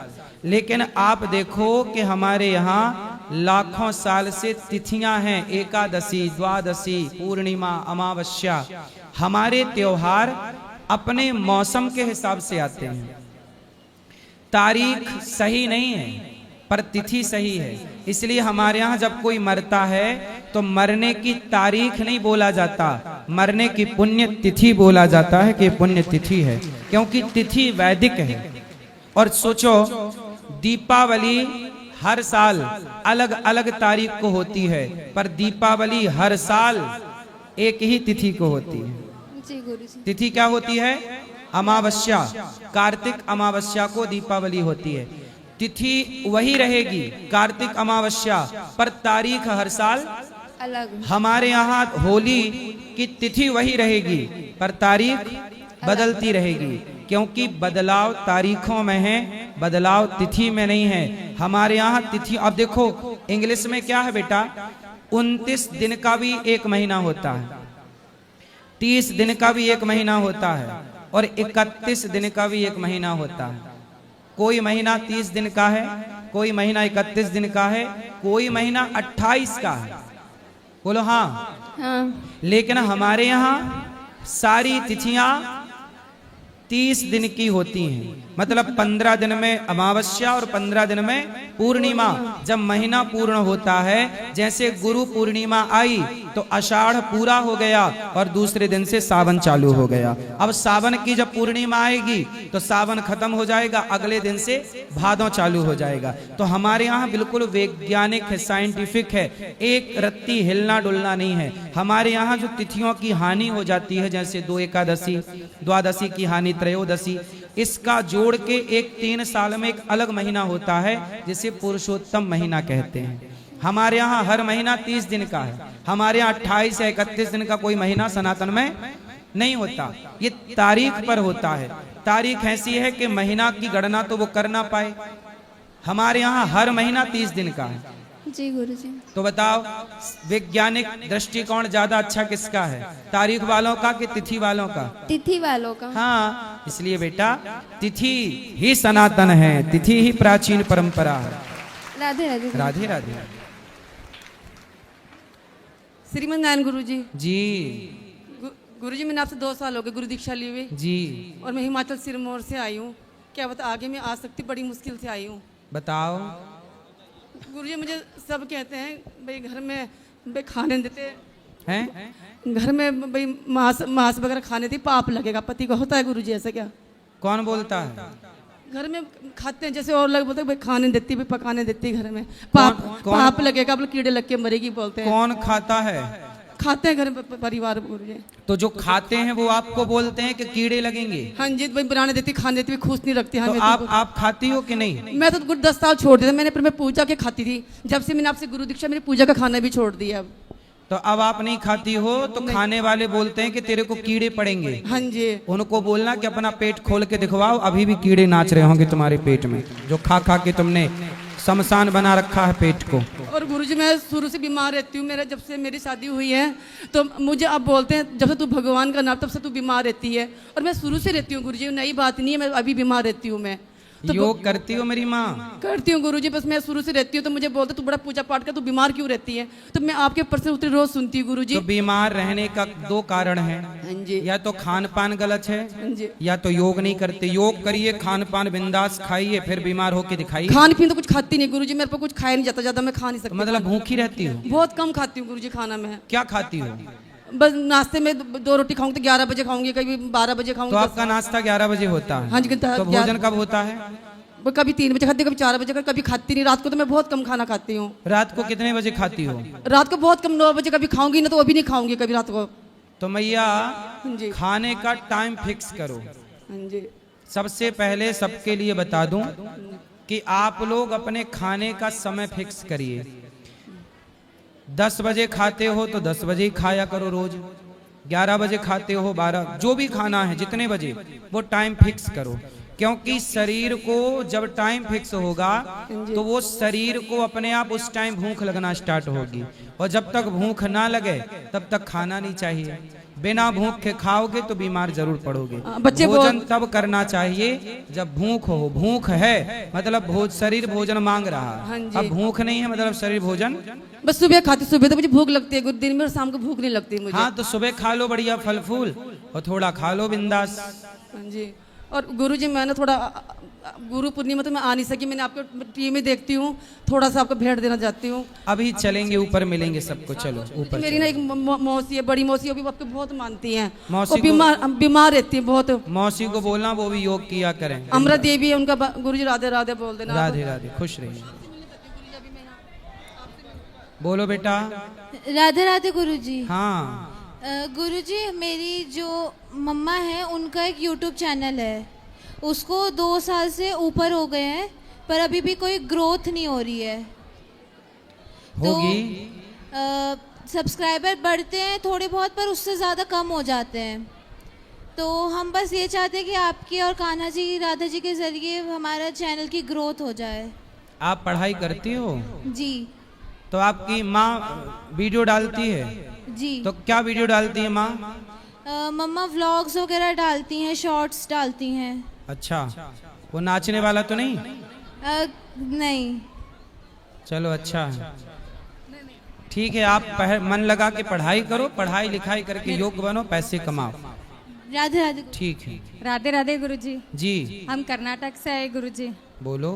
लेकिन आप देखो कि हमारे यहाँ लाखों साल से तिथियां हैं, एकादशी, द्वादशी, पूर्णिमा, अमावस्या। हमारे त्योहार अपने मौसम के हिसाब से आते हैं। तारीख सही नहीं है पर तिथि सही है। इसलिए हमारे यहाँ जब कोई मरता है तो मरने की तारीख नहीं बोला जाता, मरने की पुण्य तिथि बोला जाता है कि पुण्य तिथि है, क्योंकि तिथि वैदिक है। और सोचो, दीपावली हर साल अलग अलग तारीख को होती है, पर दीपावली हर साल एक ही तिथि को होती है। जी गुरुजी। तिथि क्या होती है? अमावस्या। कार्तिक अमावस्या को दीपावली होती है। तिथि वही रहेगी, कार्तिक अमावस्या, पर तारीख हर साल अलग। हमारे यहाँ होली की तिथि वही रहेगी पर तारीख बदलती रहेगी, क्योंकि बदलाव तारीखों में है, बदलाव तिथि में नहीं है। हमारे यहाँ तिथि, अब देखो इंग्लिश में क्या है बेटा, 29 दिन का भी एक महीना होता है, 30 दिन का भी एक महीना होता है, और 31 दिन का भी एक महीना होता है। कोई महीना 30 दिन का है, कोई महीना 31 दिन का है, कोई महीना 28 का है। बोलो हाँ। हाँ। लेकिन हमारे यहाँ सारी तिथियां 30 दिन की होती हैं, मतलब 15 दिन में अमावस्या और 15 दिन में पूर्णिमा। जब महीना पूर्ण होता है, जैसे गुरु पूर्णिमा आई तो आषाढ़ पूरा हो गया और दूसरे दिन से सावन चालू हो गया। अब सावन की जब पूर्णिमा आएगी तो सावन खत्म हो जाएगा, अगले दिन से भादों चालू हो जाएगा। तो हमारे यहाँ बिल्कुल वैज्ञानिक है, साइंटिफिक है, एक रत्ती हिलना डुलना नहीं है। हमारे यहाँ जो तिथियों की हानि हो जाती है, जैसे 2 एकादशी, द्वादशी की हानि, त्रयोदशी, इसका जोड़ के एक 3 साल में एक अलग महीना होता है जिसे पुरुषोत्तम महीना कहते हैं। हमारे यहाँ हर महीना 30 दिन का है, हमारे यहाँ 28 या 31 दिन का कोई महीना सनातन में नहीं होता। ये तारीख पर होता है। तारीख ऐसी है कि महीना की गणना तो वो कर ना पाए। हमारे यहाँ हर महीना 30 दिन का है। जी गुरुजी। तो बताओ वैज्ञानिक दृष्टिकोण ज्यादा अच्छा किसका है, तारीख वालों का कि तिथि वालों का? तिथि वालों का। हाँ, इसलिए बेटा तिथि ही सनातन है, तिथि ही प्राचीन परंपरा है। राधे राधे। राधे राधे। श्रीमन नारायण गुरुजी। जी गुरुजी, मैंने आपसे 2 साल हो गए गुरु दीक्षा लिए हुए जी, और मैं हिमाचल सिरमौर से आई हूँ। क्या बता, आगे मैं आ सकती, बड़ी मुश्किल से आई हूँ। बताओ। गुरुजी मुझे सब कहते हैं भाई घर में भाई खाने देते हैं, घर में भाई मांस वगैरह खाने दी पाप लगेगा, पति को होता है गुरुजी ऐसा क्या? कौन बोलता है? घर में खाते हैं, जैसे और लोग बोलते हैं भाई खाने देती, भाई पकाने देती घर में, पाप लगेगा, अब कीड़े लग के मरेगी बोलते हैं। कौन खाता है? खाते हैं घर में परिवार गुरुजी। तो जो खाते हैं वो आपको बोलते हैं कि कीड़े लगेंगे? हाँ जी, भाई बनाने देती, खाने देती, भी खुश नहीं रखती। तो आप खाती हो कि नहीं? मैं तो 10 साल छोड़ दिया मैंने, पर मैं पूजा के खाती थी। जब से मैंने आपसे गुरु दीक्षा, मेरी पूजा का खाना भी छोड़ दिया। अब तो अब आप नहीं खाती हो तो खाने वाले बोलते हैं कि तेरे को कीड़े पड़ेंगे। हाँ जी, उनको बोलना कि अपना पेट खोल के दिखवाओ, अभी भी कीड़े नाच रहे होंगे तुम्हारे पेट में, जो खा खा के तुमने शमशान बना रखा है पेट को। और गुरुजी मैं शुरू से बीमार रहती हूँ। मेरा जब से मेरी शादी हुई है तो मुझे अब बोलते हैं जब से तू भगवान का नाम, तब से तू बीमार रहती है। और मैं शुरू से रहती हूँ गुरुजी, नई बात नहीं है, मैं अभी बीमार रहती हूँ। मैं तो योग करती हो मेरी माँ? करती हूँ गुरुजी, बस मैं शुरू से रहती हूँ। तो मुझे बोलते तू बड़ा पूजा पाठ कर, तू बीमार क्यों रहती है? तो मैं आपके प्रश्न उत्तर रोज सुनती हूँ गुरुजी। तो बीमार रहने का 2 कारण है, या तो खान पान गलत है, या तो योग नहीं करते। योग करिए, खान पान बिंदास खाइए, फिर बीमार होके दिखाइए। खान पीन तो कुछ खाती नहीं गुरुजी, मेरे को कुछ खाया नहीं जाता, ज्यादा मैं खा नहीं सकती। मतलब भूखी रहती हो? बहुत कम खाती हूँ गुरुजी खाना में। क्या खाती हो? बस नाश्ते में 2 रोटी खाऊंगी तो 11 बजे खाऊंगी, कभी 12 बजे खाऊंगी। तो आपका नाश्ता 11 बजे होता है? हाँ जी। तो भोजन कब होता है? कभी 3 बजे खाती हूँ, कभी 4 बजे, कभी खाती नहीं। रात को तो मैं बहुत कम खाना खाती हूँ। रात को कितने बजे खाती हो? रात को बहुत कम, 9 बजे कभी खाऊंगी ना, तो वो भी नहीं खाऊंगी कभी रात को। तो मैया खाने का टाइम फिक्स करो। सबसे पहले सबके लिए बता दूं कि आप लोग अपने खाने का समय फिक्स करिए। 10 बजे खाते हो तो 10 बजे ही खाया करो रोज। 11 बजे खाते हो, 12, जो भी खाना है जितने बजे, वो टाइम फिक्स करो। क्योंकि शरीर को जब टाइम फिक्स होगा तो वो शरीर को अपने आप उस टाइम भूख लगना स्टार्ट होगी, और जब तक भूख ना लगे तब तक खाना नहीं चाहिए। बिना भूख के खाओगे तो बीमार जरूर पड़ोगे। भोजन तब करना चाहिए जब भूख हो। भूख है मतलब शरीर भोजन मांग रहा है। अब भूख नहीं है मतलब शरीर भोजन। बस सुबह खाती, सुबह तो मुझे भूख लगती है, दिन में और शाम को भूख नहीं लगती मुझे। हाँ, तो सुबह खा लो बढ़िया फल फूल, और थोड़ा खा लो बिंदास। हाँ जी। और गुरुजी मैंने थोड़ा गुरु पूर्णिमा तो मैं आ नहीं सकी, मैंने आपको टीवी में देखती हूँ, थोड़ा सा आपको भेंट देना चाहती हूँ। अभी चलेंगे, ऊपर मिलेंगे सबको। चलो ऊपर। मेरी ना एक मौसी है, बड़ी मौसी, वो भी आपको बहुत मानती हैं। मौसी बीमार रहती है बहुत। मौसी को बोलना वो भी योग किया करें। अमृत देवी है उनका। गुरुजी राधे राधे बोल देना। राधे राधे, खुश रहिए। बोलो बेटा। राधे राधे गुरुजी। हाँ गुरुजी, मेरी जो मम्मा है उनका एक यूट्यूब चैनल है, उसको 2 साल से ऊपर हो गए हैं, पर अभी भी कोई ग्रोथ नहीं हो रही है। होगी। तो सब्सक्राइबर बढ़ते हैं थोड़े बहुत, पर उससे ज़्यादा कम हो जाते हैं। तो हम बस ये चाहते हैं कि आपके और कान्हा जी, राधा जी के ज़रिए हमारा चैनल की ग्रोथ हो जाए। आप पढ़ाई करती हो? जी। तो आपकी माँ वीडियो डालती है? जी। तो क्या वीडियो डालती है माँ? मम्मा व्लॉग्स वगैरह डालती हैं, शॉर्ट्स डालती हैं। अच्छा, वो नाचने वाला तो नहीं? नहीं। चलो अच्छा है, ठीक है। आप मन लगा के पढ़ाई करो, पढ़ाई लिखाई करके योग्य बनो, पैसे कमाओ। राधे राधे। ठीक है। राधे राधे गुरुजी। जी। हम कर्नाटक से आए गुरुजी। बोलो।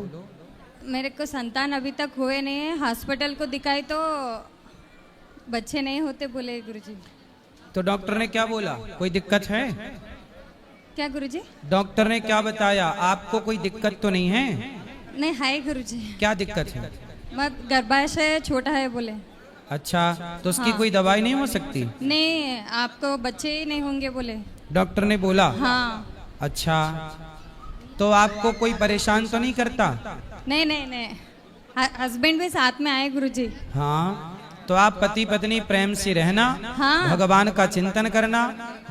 मेरे को संतान अभी तक हुए नहीं है, हॉस्पिटल को दिखाई तो बच्चे नहीं होते बोले गुरुजी। तो डॉक्टर ने क्या बोला? कोई दिक्कत है? क्या गुरुजी? डॉक्टर ने क्या बताया? आपको कोई दिक्कत तो नहीं है? नहीं है गुरुजी। क्या दिक्कत है? गर्भाशय छोटा है बोले। अच्छा, तो उसकी कोई दवाई नहीं हो सकती? नहीं, आपको बच्चे ही नहीं होंगे बोले डॉक्टर ने बोला। हाँ। अच्छा, तो आपको कोई परेशान तो नहीं करता? नहीं नहीं नहीं, हस्बैंड भी साथ में आए गुरुजी। हाँ, तो आप पति पत्नी प्रेम से रहना। हाँ। भगवान का चिंतन करना।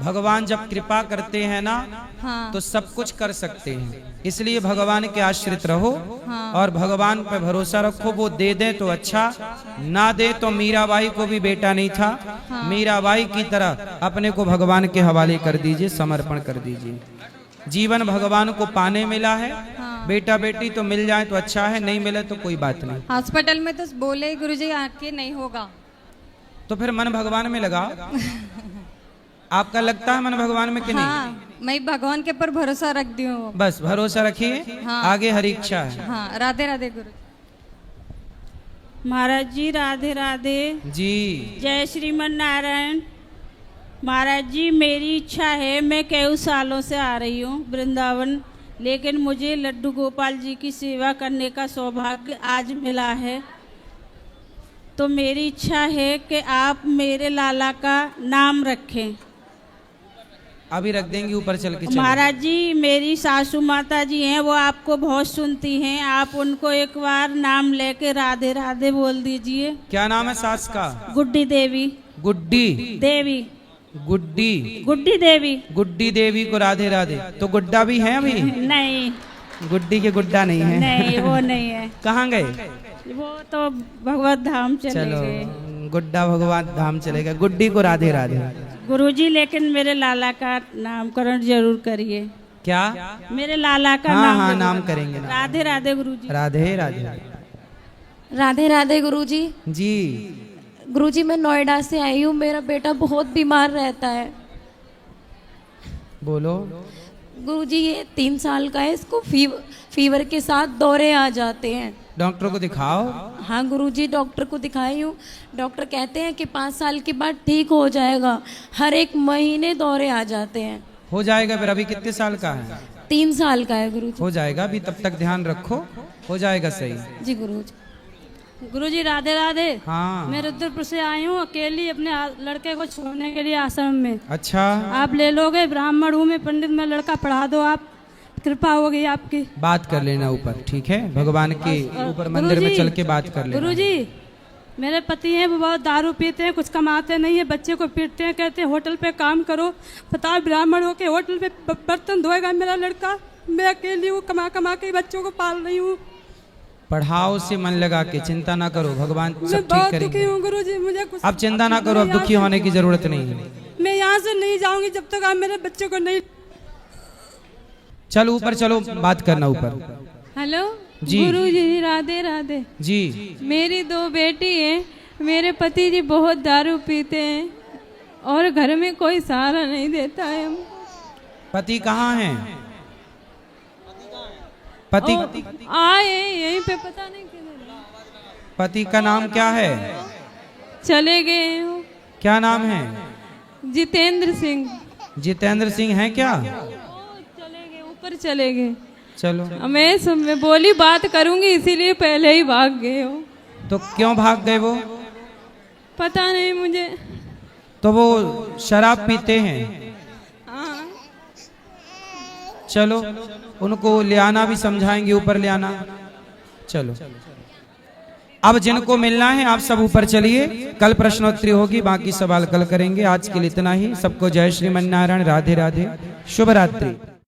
भगवान जब कृपा करते हैं ना, हाँ। तो सब कुछ कर सकते हैं। इसलिए भगवान के आश्रित रहो। हाँ। और भगवान पर भरोसा रखो। वो दे दे तो अच्छा, ना दे तो मीराबाई को भी बेटा नहीं था। हाँ। मीराबाई की तरह अपने को भगवान के हवाले कर दीजिए, समर्पण कर दीजिए। जीवन भगवान को पाने मिला है। हाँ। बेटा बेटी तो मिल जाए तो अच्छा है, नहीं मिले तो कोई बात नहीं। हॉस्पिटल में तो बोले गुरुजी आके नहीं होगा, तो फिर मन भगवान में लगाओ। आपका लगता है मन भगवान में कि हाँ, नहीं? मैं भगवान के पर भरोसा रख दी हूँ। बस भरोसा रखिए। हाँ। आगे हरी इच्छा है। हाँ, राधे राधे गुरु महाराज जी। राधे राधे जी। जय श्रीमन नारायण। महाराज जी, मेरी इच्छा है, मैं कई सालों से आ रही हूँ वृंदावन लेकिन मुझे लड्डू गोपाल जी की सेवा करने का सौभाग्य आज मिला है। तो मेरी इच्छा है कि आप मेरे लाला का नाम रखें। अभी रख देंगे, ऊपर चल के चलेंगे। महाराज जी, मेरी सासू माता जी हैं, वो आपको बहुत सुनती हैं। आप उनको एक बार नाम लेके राधे राधे बोल दीजिए। क्या नाम है सास का? गुड्डी देवी। गुड्डी देवी। गुड्डी गुड्डी देवी। गुड्डी देवी को राधे राधे। तो गुड्डा भी है अभी? नहीं, गुड्डी के गुड्डा नहीं है। नहीं वो नहीं है। कहाँ गए? वो तो भगवत धाम चले गए। गुड्डा भगवान धाम चलेगा, गुड्डी को राधे राधे। गुरुजी, लेकिन मेरे लाला का नामकरण जरूर करिए। क्या? मेरे लाला का हाँ, नाम हाँ, जरूर। नाम करेंगे ना। राधे राधे गुरुजी। राधे राधे। राधे राधे गुरुजी। जी गुरुजी, मैं नोएडा से आई हूँ। मेरा बेटा बहुत बीमार रहता है। बोलो। गुरुजी, ये 3 साल का है। इसको फीवर के साथ दौरे आ जाते हैं। डॉक्टर को दिखाओ। हाँ गुरुजी, डॉक्टर को दिखाई हूँ। डॉक्टर कहते हैं कि 5 साल के बाद ठीक हो जाएगा। हर एक महीने दौरे आ जाते हैं। हो जाएगा। फिर अभी कितने साल का है? 3 साल का है गुरुजी। हो जाएगा, अभी तब तक ध्यान रखो, हो जाएगा सही। जी गुरुजी। गुरुजी राधे राधे। हाँ। मैं रुद्रपुर से आई हूँ अकेली अपने लड़के को छोड़ने के लिए आश्रम में। अच्छा। आप ले लोगे? ब्राह्मण हूँ मैं, पंडित में लड़का पढ़ा दो आप, कृपा होगी आपकी। बात कर लेना ऊपर, ठीक है? भगवान के ऊपर मंदिर में चल के बात कर लेना। गुरुजी, मेरे पति हैं, वो बहुत दारू पीते हैं, कुछ कमाते नहीं है, बच्चे को पीटते हैं, कहते हैं होटल पे काम करो। पता ब्राह्मण हो के होटल पे बर्तन धोएगा मेरा लड़का? मैं अकेली हूँ, कमा कमा के बच्चों को पाल रही हूँ। पढ़ाओ से मन लगा के, चिंता ना करो, भगवान सब ठीक बहुत करेंगे। दुखी हूँ गुरुजी, मुझे कुछ अब चिंता ना करो, अब दुखी होने की जरूरत नहीं है। मैं यहाँ से नहीं जाऊंगी जब तक आप मेरे बच्चे को नहीं। चलो ऊपर चलो, बात करना ऊपर। हेलो जी। गुरुजी राधे राधे जी। मेरी 2 बेटी हैं। मेरे पति जी बहुत दारू पीते हैं और घर में कोई सहारा नहीं देता है। पति कहाँ हैं? पति आए यहीं पे, पता नहीं किधर पति का नाम क्या है? चले गए हो। क्या नाम है? जितेंद्र सिंह। जितेंद्र सिंह है क्या? चले गए, ऊपर चले गए। चलो। मैं बोली बात करूंगी, इसीलिए पहले ही भाग गए हो। तो क्यों भाग गए वो? पता नहीं मुझे। तो वो शराब पीते हैं। हाँ। चलो उनको ले आना, भी समझाएंगे, ऊपर ले आना। चलो अब जिनको मिलना है आप सब ऊपर चलिए, कल प्रश्नोत्तरी होगी, बाकी सवाल कल करेंगे। आज के लिए इतना ही। सबको जय श्रीमन नारायण, राधे राधे, शुभ रात्रि।